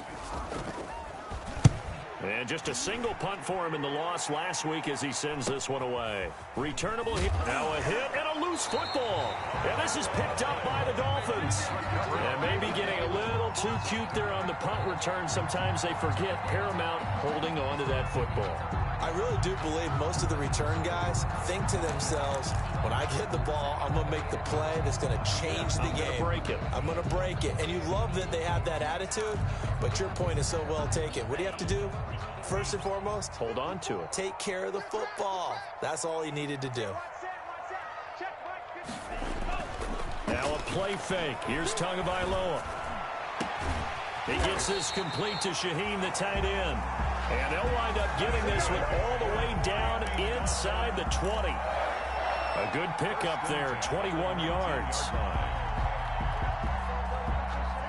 [SPEAKER 2] And just a single punt for him in the loss last week as he sends this one away. Returnable hit. Now a hit and a loose football. And this is picked up by the Dolphins. And maybe getting a little too cute there on the punt return. Sometimes they forget Paramount holding on to that football.
[SPEAKER 4] I really do believe most of the return guys think to themselves, when I get the ball, I'm going to make the play that's going to change the game. I'm going to break it. And you love that they have that attitude, but your point is so well taken. What do you have to do? First and foremost,
[SPEAKER 2] hold on to it.
[SPEAKER 4] Take care of the football. That's all he needed to do.
[SPEAKER 2] Now a play fake. Here's Tagovailoa. He gets this complete to Shaheen, the tight end. And they'll wind up getting this one all the way down inside the 20. A good pickup there, 21 yards.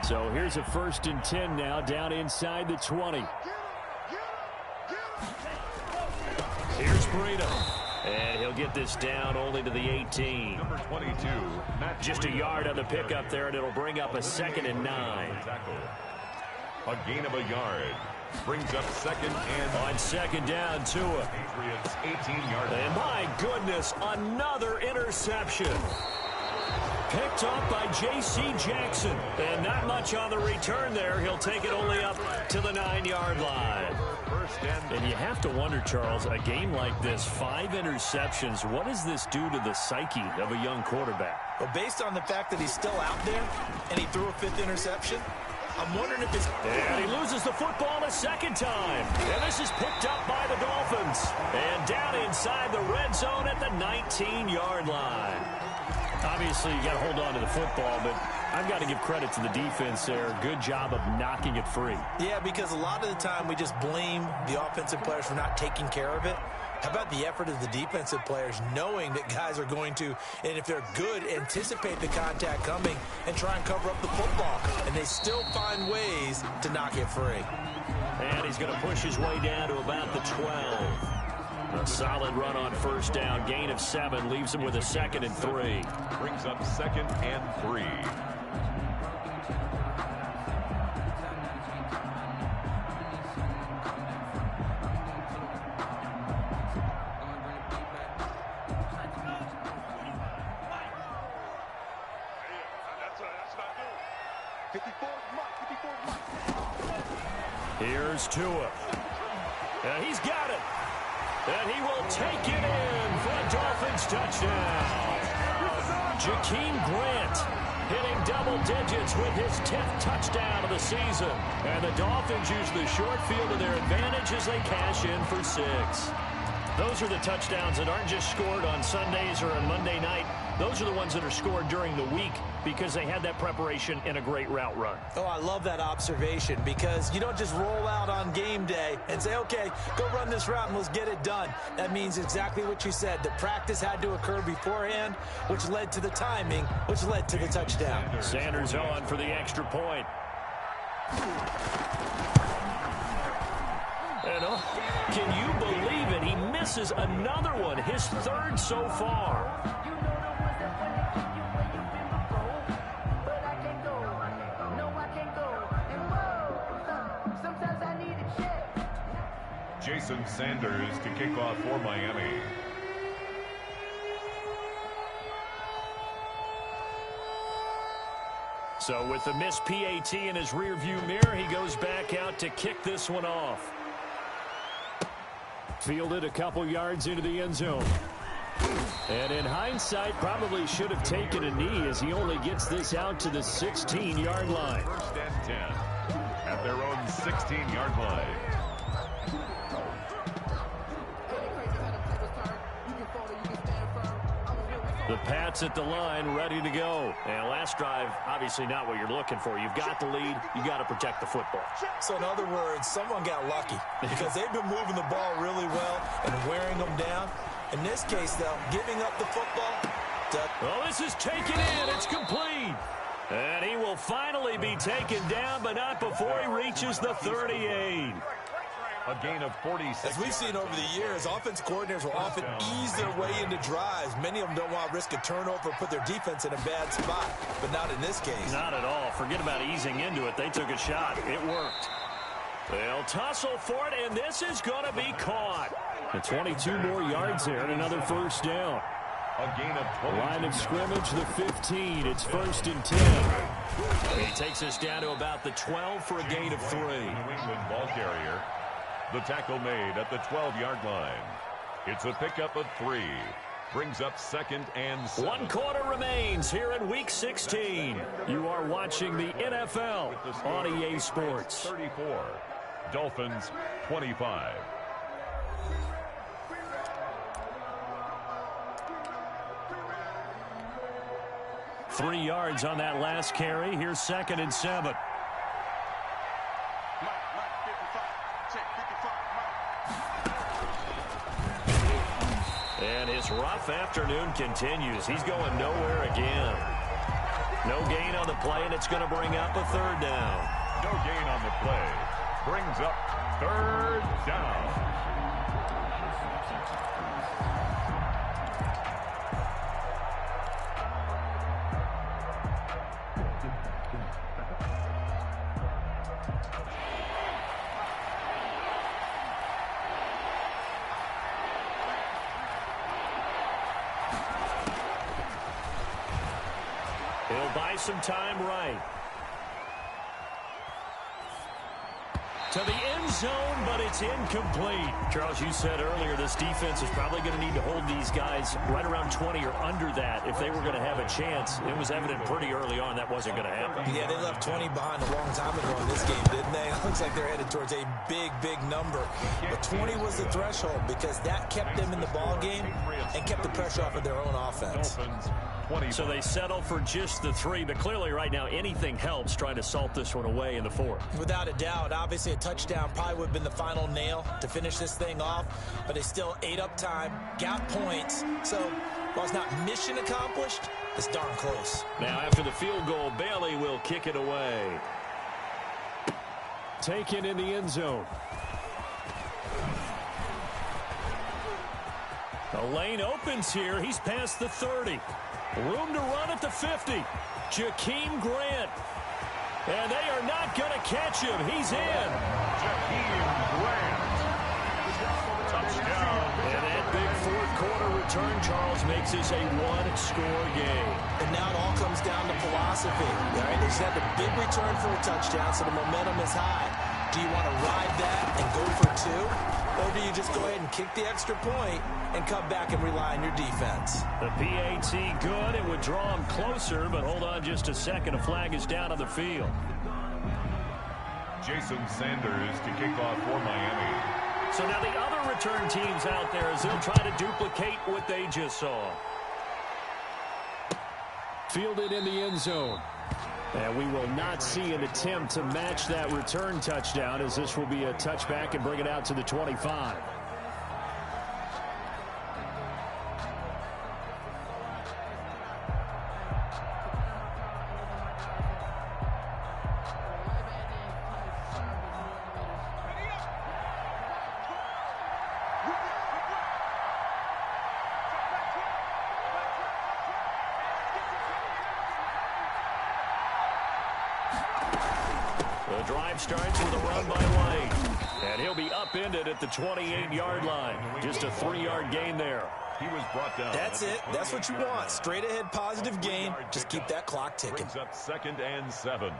[SPEAKER 2] So here's a 1st and 10 now, down inside the 20. Here's Breida. And he'll get this down only to the 18.
[SPEAKER 3] Number 22,
[SPEAKER 2] just a yard on the pickup there, and it'll bring up a 2nd and 9.
[SPEAKER 3] A gain of a yard. Brings up 2nd and...
[SPEAKER 2] On 2nd down, Tua.
[SPEAKER 3] Patriots 18-yard.
[SPEAKER 2] And my goodness, another interception. Picked up by J.C. Jackson. And not much on the return there. He'll take it only up to the 9-yard line. And you have to wonder, Charles, a game like this, 5 interceptions, what does this do to the psyche of a young quarterback?
[SPEAKER 4] Well, based on the fact that he's still out there and he threw a 5th interception, I'm wondering if it's...
[SPEAKER 2] And he loses the football a 2nd time. And this is picked up by the Dolphins. And down inside the red zone at the 19-yard line. Obviously, you got to hold on to the football, but I've got to give credit to the defense there. Good job of knocking it free.
[SPEAKER 4] Yeah, because a lot of the time we just blame the offensive players for not taking care of it. How about the effort of the defensive players knowing that guys are going to, and if they're good, anticipate the contact coming and try and cover up the football. And they still find ways to knock it free.
[SPEAKER 2] And he's going to push his way down to about the 12. A solid run on 1st down. Gain of 7 leaves him with a 2nd and 3.
[SPEAKER 3] Brings up 2nd and 3.
[SPEAKER 2] Here's Tua. And he's got it. And he will take it in for a Dolphins touchdown. Jakeem Grant hitting double digits with his 10th touchdown of the season. And the Dolphins use the short field to their advantage as they cash in for 6. Those are the touchdowns that aren't just scored on Sundays or on Monday night. Those are the ones that are scored during the week because they had that preparation and a great route run.
[SPEAKER 4] Oh, I love that observation, because you don't just roll out on game day and say, okay, go run this route and let's get it done. That means exactly what you said. The practice had to occur beforehand, which led to the timing, which led to the touchdown.
[SPEAKER 2] Sanders on for the extra point. And can you believe it? He misses another one, his third so far.
[SPEAKER 3] Jason Sanders to kick off for Miami.
[SPEAKER 2] So with the missed PAT in his rearview mirror, he goes back out to kick this one off. Fielded a couple yards into the end zone. And in hindsight, probably should have taken a knee as he only gets this out to the 16-yard line.
[SPEAKER 3] First and 10 at their own 16-yard line.
[SPEAKER 2] The Pats at the line, ready to go. And last drive, obviously not what you're looking for. You've got the lead. You got to protect the football.
[SPEAKER 4] So in other words, someone got lucky because they've been moving the ball really well and wearing them down. In this case, though, giving up the football.
[SPEAKER 2] Well, this is taken in. It's complete. And he will finally be taken down, but not before he reaches the 38.
[SPEAKER 3] A gain of 46.
[SPEAKER 4] As we've seen over the years, offense coordinators will often ease their way into drives. Many of them don't want to risk a turnover or put their defense in a bad spot, but not in this case.
[SPEAKER 2] Not at all. Forget about easing into it. They took a shot. It worked. They'll tussle for it, and this is going to be caught. And 22 more yards there and another first down.
[SPEAKER 3] A gain of 20.
[SPEAKER 2] Line of scrimmage, the 15. It's 1st and 10. He takes us down to about the 12 for a gain of 3.
[SPEAKER 3] New England ball carrier. The tackle made at the 12-yard line. It's a pickup of 3. Brings up 2nd and 7.
[SPEAKER 2] 1 quarter remains here in Week 16. You are watching the NFL on EA Sports.
[SPEAKER 3] 34. Dolphins 25.
[SPEAKER 2] Three yards on that last carry. Here's 2nd and 7. And his rough afternoon continues. He's going nowhere again. No gain on the play, and it's going to bring up a 3rd down.
[SPEAKER 3] No gain on the play. Brings up 3rd down.
[SPEAKER 2] He'll buy some time right. To the end zone, but it's incomplete. Charles, you said earlier this defense is probably going to need to hold these guys right around 20 or under that if they were going to have a chance. It was evident pretty early on that wasn't going to happen.
[SPEAKER 4] Yeah, they left 20 behind a long time ago in this game, didn't they? It looks like they're headed towards a big, big number. But 20 was the threshold because that kept them in the ball game and kept the pressure off of their own offense.
[SPEAKER 2] So they settle for just the 3, but clearly right now anything helps trying to salt this one away in the 4th.
[SPEAKER 4] Without a doubt, obviously a touchdown probably would have been the final nail to finish this thing off, but they still ate up time, got points, so while it's not mission accomplished, it's darn close.
[SPEAKER 2] Now after the field goal, Bailey will kick it away. Taken in the end zone. The lane opens here. He's past the 30. Room to run at the 50. Jakeem Grant. And they are not going to catch him. He's in.
[SPEAKER 3] Jakeem Grant. Touchdown.
[SPEAKER 2] And that big 4th quarter return, Charles, makes this a 1-score game.
[SPEAKER 4] And now it all comes down to philosophy. All right, they just had the big return for a touchdown, so the momentum is high. Do you want to ride that and go for 2? Or do you just go ahead and kick the extra point and come back and rely on your defense?
[SPEAKER 2] The PAT good. It would draw him closer, but hold on just a second. A flag is down on the field.
[SPEAKER 3] Jason Sanders to kick off for Miami.
[SPEAKER 2] So now the other return teams out there as they'll try to duplicate what they just saw. Fielded in the end zone. And we will not see an attempt to match that return touchdown as this will be a touchback and bring it out to the 25. drive starts with a run by White. And he'll be upended at the 28-yard line. Just a 3-yard gain there.
[SPEAKER 3] He was brought down.
[SPEAKER 4] That's it. That's what you want. Straight ahead positive gain. Just keep that clock ticking.
[SPEAKER 3] Brings up 2nd and 7.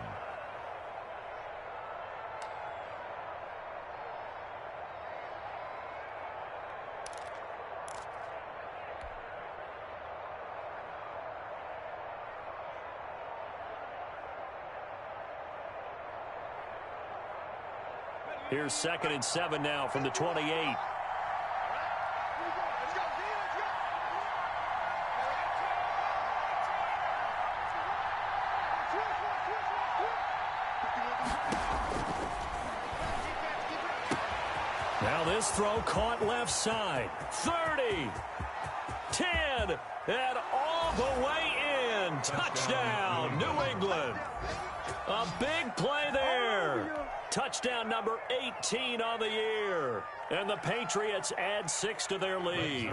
[SPEAKER 2] Here's 2nd and 7 now from the 28. Now this throw caught left side. 30, 10, and all the way in. Touchdown, New England. A big play there. Touchdown number 18 on the year. And the Patriots add 6 to their lead.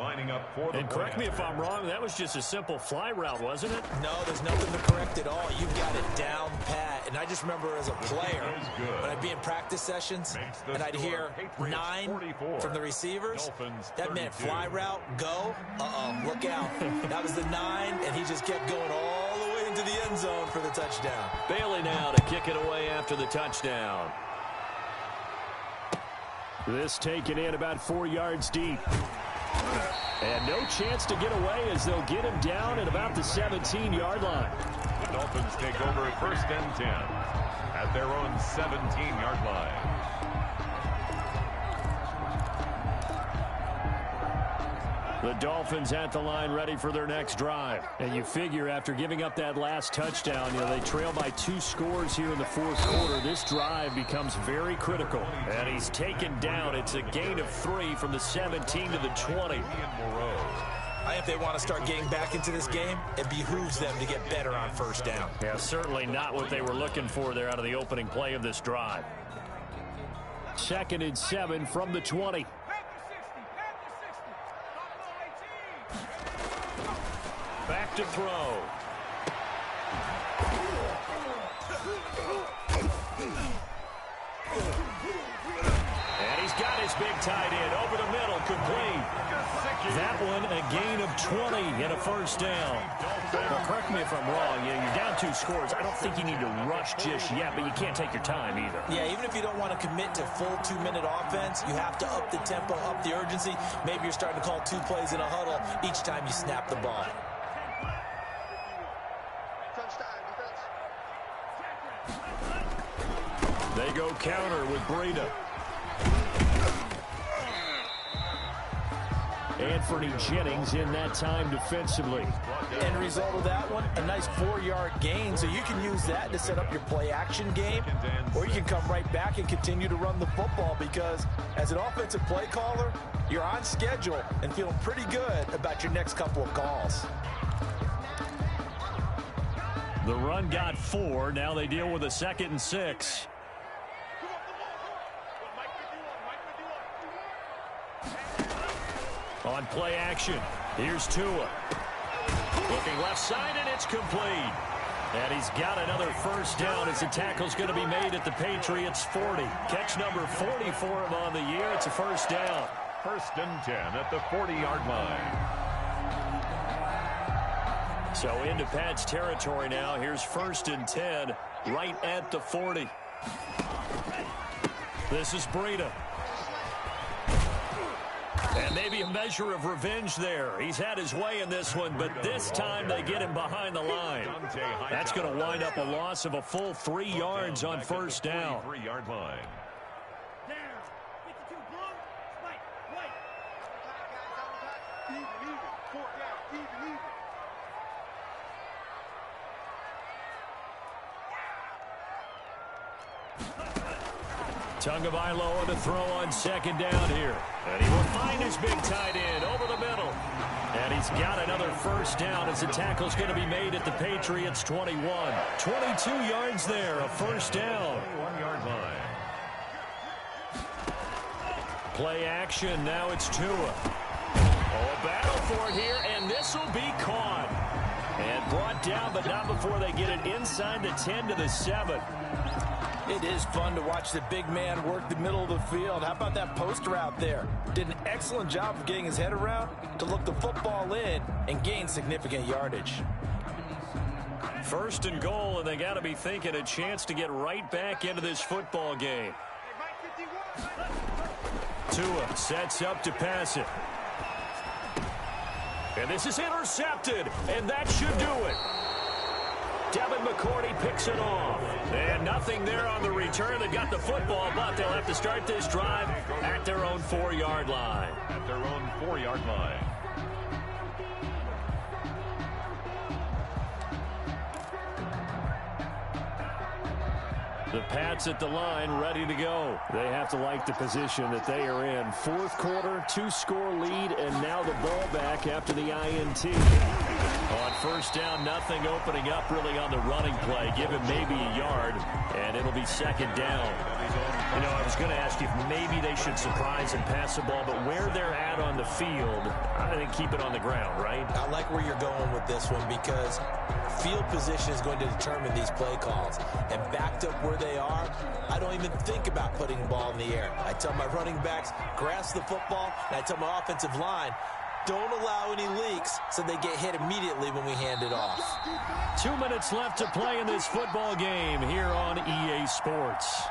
[SPEAKER 3] Lining up for the
[SPEAKER 2] and correct me if I'm wrong, that was just a simple fly route, wasn't it?
[SPEAKER 4] No, there's nothing to correct at all. You've got it down pat. And I just remember as a player, when I'd be in practice sessions, and I'd hear 9 from the receivers, that meant fly route, go, look out. That was the 9, and he just kept going all the way into the end zone for the touchdown.
[SPEAKER 2] Bailey now to kick it away after the touchdown. This taken in about 4 yards deep. And no chance to get away as they'll get him down at about the 17-yard line.
[SPEAKER 3] The Dolphins take over 1st and 10 at their own 17-yard line.
[SPEAKER 2] The Dolphins at the line ready for their next drive. And you figure after giving up that last touchdown, they trail by 2 scores here in the 4th quarter. This drive becomes very critical. And he's taken down. It's a gain of 3 from the 17 to the 20.
[SPEAKER 4] I think if they want to start getting back into this game, it behooves them to get better on 1st down.
[SPEAKER 2] Yeah, certainly not what they were looking for there out of the opening play of this drive. 2nd and 7 from the 20. Back to throw. And he's got his big tight end over the middle, complete. That one a gain of 20 and a 1st down. Well, correct me if I'm wrong. You're down 2 scores. I don't think you need to rush just yet, but you can't take your time either.
[SPEAKER 4] Yeah, even if you don't want to commit to full 2-minute offense, you have to up the tempo, up the urgency. Maybe you're starting to call 2 plays in a huddle each time you snap the ball.
[SPEAKER 2] They go counter with Breida. Anthony Jennings in that time defensively.
[SPEAKER 4] End result of that one, a nice 4-yard gain, so you can use that to set up your play-action game, or you can come right back and continue to run the football because as an offensive play caller, you're on schedule and feeling pretty good about your next couple of calls.
[SPEAKER 2] The run got 4. Now they deal with a 2nd and 6. On play action, here's Tua. Looking left side, and it's complete. And he's got another 1st down as the tackle's going to be made at the Patriots' 40. Catch number 40 for him on the year. It's a 1st down.
[SPEAKER 3] 1st and 10 at the 40-yard line.
[SPEAKER 2] So into Pat's territory now. Here's 1st and 10 right at the 40. This is Breida. And maybe a measure of revenge there. He's had his way in this one, but this time they get him behind the line. That's going to wind up a loss of a full 3 yards on 1st down.
[SPEAKER 3] 3-yard line.
[SPEAKER 2] Tagovailoa to throw on 2nd down here. And he will find his big tight end over the middle. And he's got another 1st down as the tackle's going to be made at the Patriots' 21. 22 yards there, a 1st down.
[SPEAKER 3] 1-yard line.
[SPEAKER 2] Play action, now it's Tua. Oh, a battle for it here, and this will be caught. And brought down, but not before they get it inside the 10 to the 7.
[SPEAKER 4] It is fun to watch the big man work the middle of the field. How about that post route there? Did an excellent job of getting his head around to look the football in and gain significant yardage.
[SPEAKER 2] First and goal, and they got to be thinking a chance to get right back into this football game. Tua sets up to pass it. And this is intercepted, and that should do it. Devin McCourty picks it off. And nothing there on the return. They got the football, but they'll have to start this drive at their own 4-yard line.
[SPEAKER 3] At their own 4-yard line.
[SPEAKER 2] The Pats at the line, ready to go. They have to like the position that they are in. Fourth quarter, 2-score lead, and now the ball back after the INT. On first down, nothing opening up really on the running play. Give him maybe a yard, and it'll be second down. You know, I was going to ask you if maybe they should surprise and pass the ball, but where they're at on the field, I think keep it on the ground, right?
[SPEAKER 4] I like where you're going with this one because field position is going to determine these play calls. And backed up where they are, I don't even think about putting the ball in the air. I tell my running backs, grasp the football, and I tell my offensive line, don't allow any leaks so they get hit immediately when we hand it off.
[SPEAKER 2] 2 minutes left to play in this football game here on EA Sports.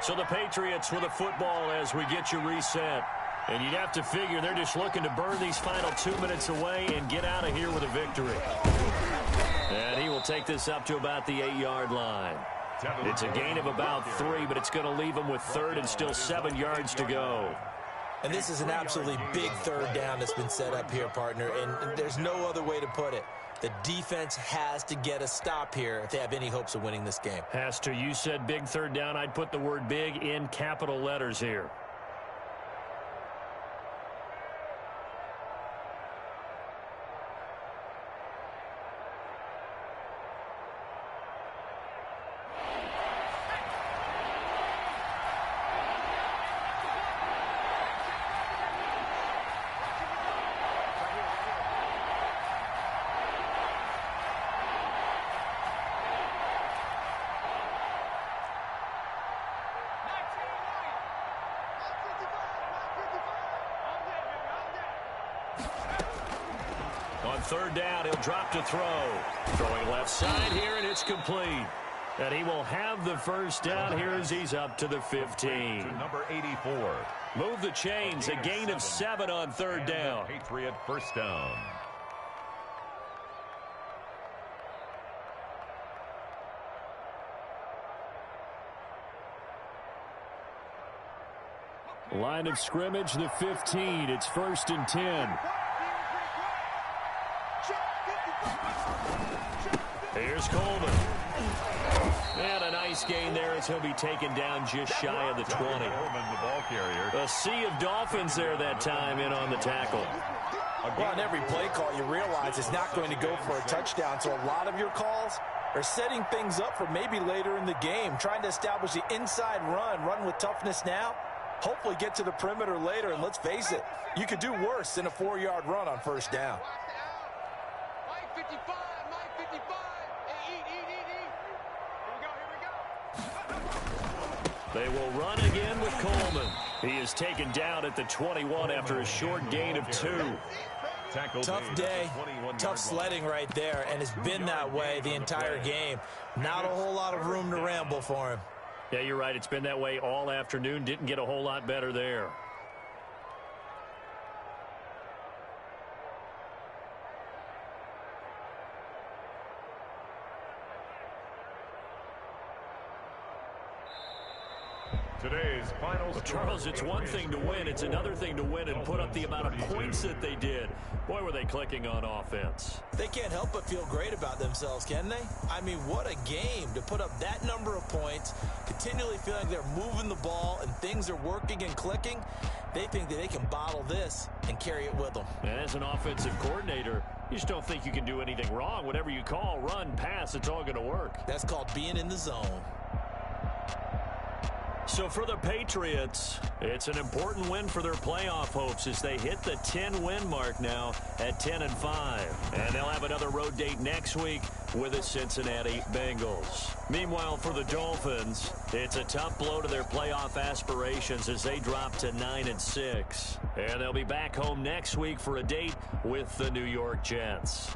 [SPEAKER 2] So the Patriots with the football as we get you reset. And you'd have to figure they're just looking to burn these final 2 minutes away and get out of here with a victory. And he will take this up to about the 8-yard line. It's a gain of about 3, but it's going to leave him with third and still 7 yards to go.
[SPEAKER 4] And this is an absolutely big third down that's been set up here, partner, and there's no other way to put it. The defense has to get a stop here if they have any hopes of winning this game.
[SPEAKER 2] Has to. You said big third down. I'd put the word big in capital letters here. Third down, he'll drop to throw. Throwing left side here, and it's complete. And he will have the first down here as he's up to the 15.
[SPEAKER 3] To number 84.
[SPEAKER 2] Move the chains, a gain of 7 on third down.
[SPEAKER 3] Patriot first down.
[SPEAKER 2] Line of scrimmage, the 15. It's 1st and 10. Here's Coleman. And a nice gain there as he'll be taken down just shy of the 20.
[SPEAKER 3] Coleman, the ball carrier.
[SPEAKER 2] A sea of Dolphins there that time in on the tackle.
[SPEAKER 4] Well, on every play call, you realize it's not going to go for a touchdown, so a lot of your calls are setting things up for maybe later in the game, trying to establish the inside run with toughness now, hopefully get to the perimeter later, and let's face it, you could do worse than a 4-yard run on first down.
[SPEAKER 2] They will run again with Coleman. He is taken down at the 21 after a short gain of 2.
[SPEAKER 4] Tough day, tough sledding right there, and it's been that way the entire game. Not a whole lot of room to ramble for him.
[SPEAKER 2] Yeah, you're right. It's been that way all afternoon. Didn't get a whole lot better there.
[SPEAKER 3] Today's final score.
[SPEAKER 2] Charles, it's one thing to win. It's another thing to win and put up the amount of points that they did. Boy, were they clicking on offense.
[SPEAKER 4] They can't help but feel great about themselves, can they? I mean, what a game to put up that number of points, continually feeling they're moving the ball and things are working and clicking. They think that they can bottle this and carry it with them.
[SPEAKER 2] And as an offensive coordinator, you just don't think you can do anything wrong. Whatever you call, run, pass, it's all going to work.
[SPEAKER 4] That's called being in the zone.
[SPEAKER 2] So for the Patriots, it's an important win for their playoff hopes as they hit the 10-win mark now at 10-5. And they'll have another road date next week with the Cincinnati Bengals. Meanwhile, for the Dolphins, it's a tough blow to their playoff aspirations as they drop to 9-6. And they'll be back home next week for a date with the New York Jets.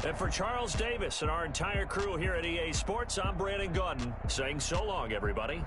[SPEAKER 2] And for Charles Davis and our entire crew here at EA Sports, I'm Brandon Gaudin saying so long, everybody.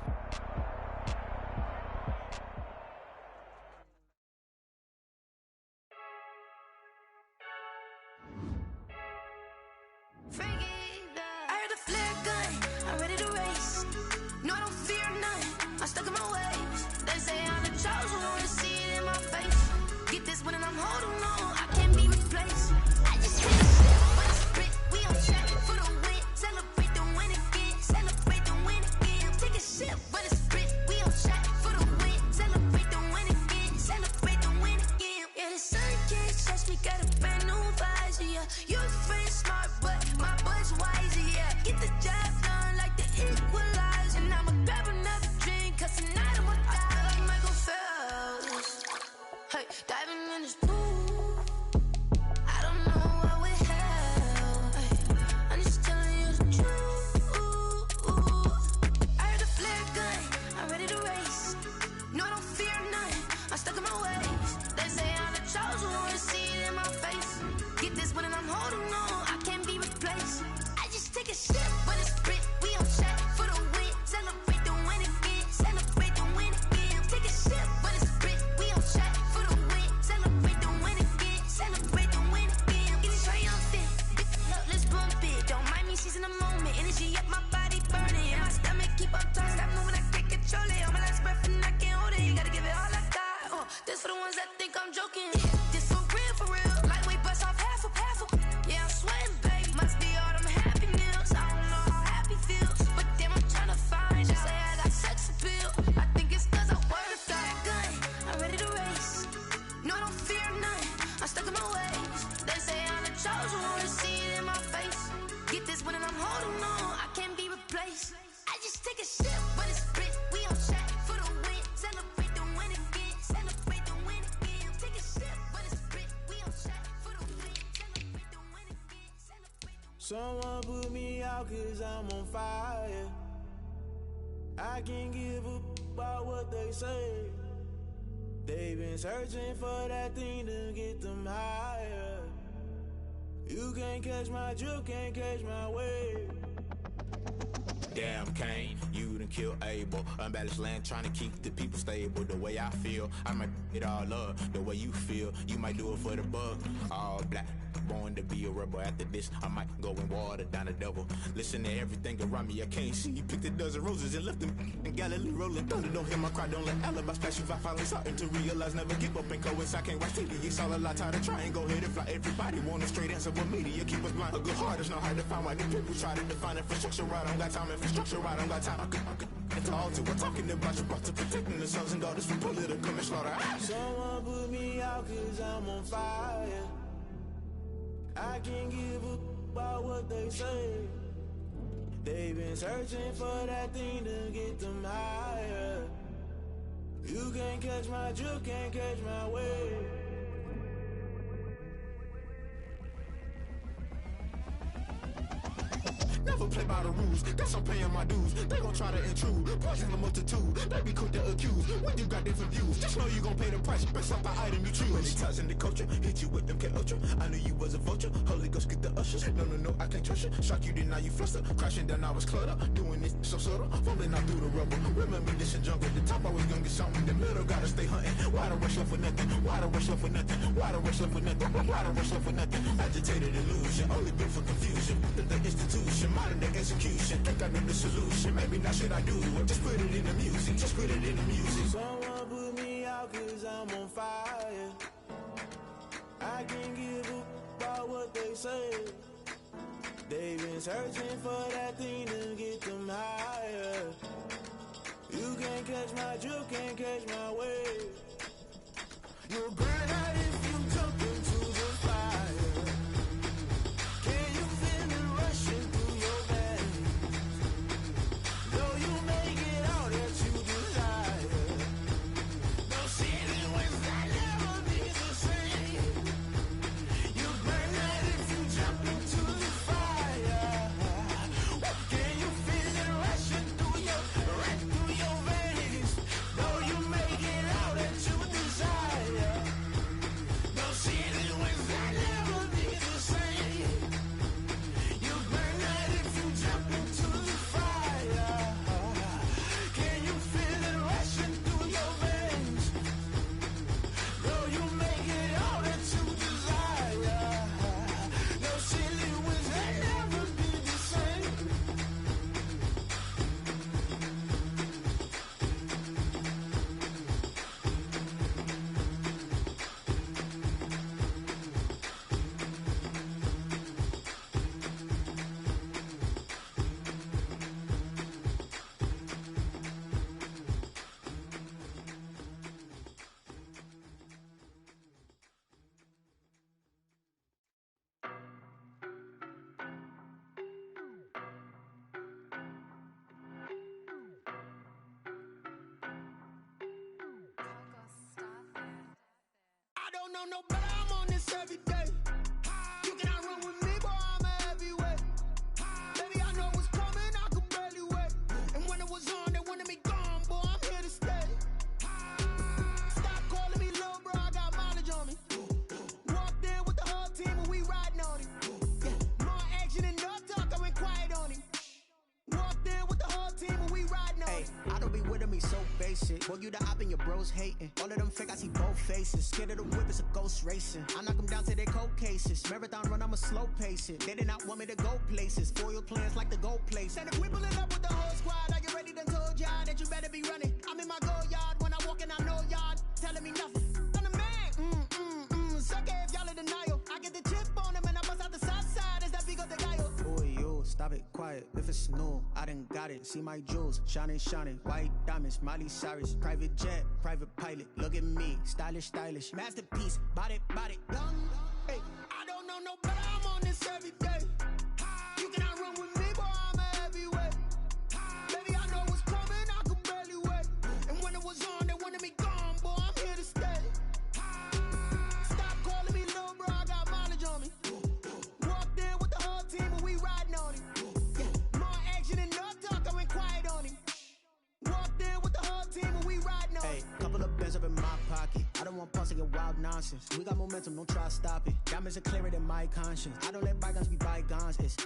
[SPEAKER 7] Someone put me out 'cause I'm on fire. I can't give up about what they say. They've been searching for that thing to get them higher. You can't catch my drift, can't catch my wave.
[SPEAKER 8] Damn, Kane, you done killed Abel. Unbalanced land, trying to keep the people stable. The way I feel, I might it all up. The way you feel, you might do it for the buck. All black, born to be a rebel. After this, I might go and water down the devil. Listen to everything around me, I can't see. Picked a dozen roses and left them in Galilee rolling thunder. Don't hear my cry, don't let alibis flash. If I finally starting to realize, never give up and coincide. I can't watch TV, it's all a lot. Tired of trying, go ahead and fly. Everybody want a straight answer, but media keep us blind. A good heart is not hard to find. Why the people try to define infrastructure right? I don't got time, infrastructure right, I don't got time. I could talk to. We're talking about your to protecting the sons and daughters from political and slaughter.
[SPEAKER 7] Someone put me out 'cause I'm on fire. I can't give up about what they say. They've been searching for that thing to get them higher. You can't catch my drift, can't catch my wave.
[SPEAKER 8] Never play by the rules, guess I'm paying my dues. They gon' try to intrude, poison the multitude. They be quick to accuse, when you got different views. Just know you gon' pay the price, based off the item you choose. When it ties in the culture, hit you with MK Ultra. I knew you was a vulture, Holy Ghost get the ushers. No, I can't trust you. Shock you, then now you fluster. Crashing down, I was cluttered. Doing this so subtle, fumbling out through the rubble. Remember this in jungle, the top I was gonna get something. The middle gotta stay hunting. Why the rush left for nothing? Why the rush left for nothing? Why the rush left for nothing? Why the rush left for nothing? Agitated illusion, only built for confusion. The institution, modern day execution. Think I know the solution. Maybe not should I do it? Just put it in the music. Just put it in the music.
[SPEAKER 7] Someone put me out 'cause I'm on fire. I can't give up about what they say. They've been searching for that thing to get them higher. You can't catch my drift, can't catch my wave. You'll burn out if you jump into the fire. Can you feel it rushing through your veins? Though you make it know no better, I'm on this every day. You cannot run with me, boy, I'm a heavyweight. Baby, I know what's coming, I could barely wait. And when it was on, they wanted me gone, boy, I'm here to stay. Stop calling me little bro, I got mileage on me. Walked in with the whole team and we riding on him. Yeah, more action and no talk, I went quiet on him. Walked in with the whole team and we riding on him.
[SPEAKER 9] I don't be with him, he's so basic. Boy, you the op and your bros hating. All of them fake, I see both faces. Scared of the whip, it's a ghost racing. I knock them down to their cold cases. Marathon run, I'ma slow pace it. They did not want me to go places. Foil plans like the gold place. And if we pulling up with the whole squad, I get ready to told y'all that you better be running. I'm in my go yard when I walk in, I know y'all telling me nothing. I'm the man, suck it if y'all in denial. I get the chip on them and I bust out the south side as that big of the guy. Boy, yo, stop it, quiet. If it's new, I done got it. See my jewels, shining, shining. White diamonds, Miley Cyrus. Private jet, private pilot. Look at me, stylish, stylish. Masterpiece, body, body. Young, hey, I don't know no better. I'm on this every day. You cannot run with me, boy, I'm a heavyweight. Baby, I know what's coming, I could barely wait. And when it was on, they wanted me gone, boy, I'm here to stay. Stop calling me little bro, I got mileage on me. Walked in with the whole team and we riding on him. Yeah, more action and no talk, I went quiet on him. Walked in with the whole team and we riding on him. Hey, couple of bands up in my pocket. I don't want pulse to get wild nonsense. We got momentum, don't try to stop it. Diamonds are clearer than my conscience. I don't let bygones be bygones. It's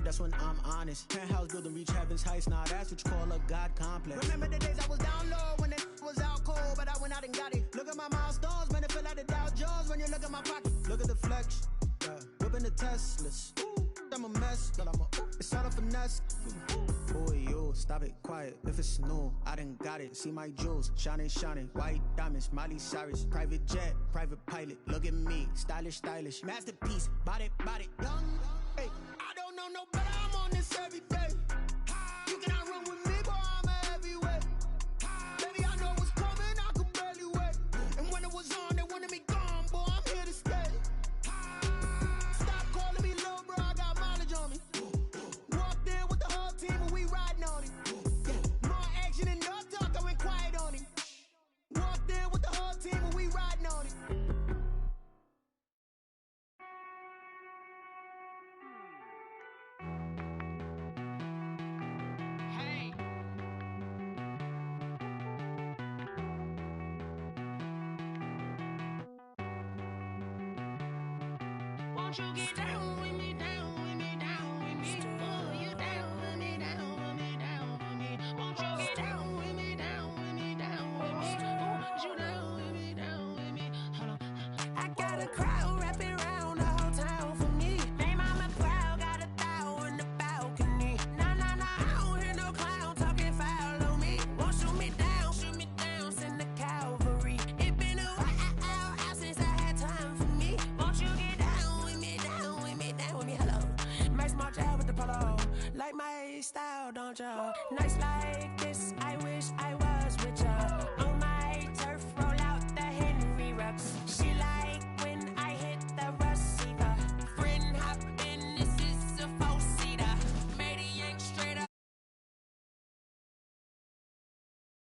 [SPEAKER 9] that's when I'm honest. Penthouse building reach heaven's heights. Nah, that's what you call a God complex. Remember the days I was down low when it was out cold, but I went out and got it. Look at my milestones, man, it feel like the Dow Jones when you look at my pocket. Look at the flex, yeah. Whipping the Teslas. Ooh, I'm a mess, but it's all a finesse. Boy, yo, stop it, quiet. If it's new, I done got it. See my jewels, shining, shining. White diamonds, Miley Cyrus. Private jet, private pilot. Look at me, stylish, stylish. Masterpiece, body, body. Young, hey, I don't know no better. I'm on this every day. You cannot run with me, boy, I'm a heavyweight. Baby, I know what's coming, I could barely wait. And when it was on, they wanted me gone, boy, I'm here to stay. Stop calling me little bro, I got mileage on me. Walked in with the whole team and we riding on him. Yeah, more action and no talk, I went quiet on him. Walked in with the whole team and we riding on him.
[SPEAKER 10] Won't you get down with me, down with me, down with me? Oh, you down with me, down with me, down with me. Won't you get down with me, down with me, down with me? Oh, you down with me, down with me? Hold on. I got a crowd wrapping around the whole town for me. Name I'm a crowd, got a thou in the balcony. Nah, nah, nah, I don't hear no clown talking foul on me. Won't shoot me down, send the cavalry. It been a while since I had time for me. Won't you get down with me, down with me, down with me? Hello, Max March out with the polo. Like my style, don't y'all? Nice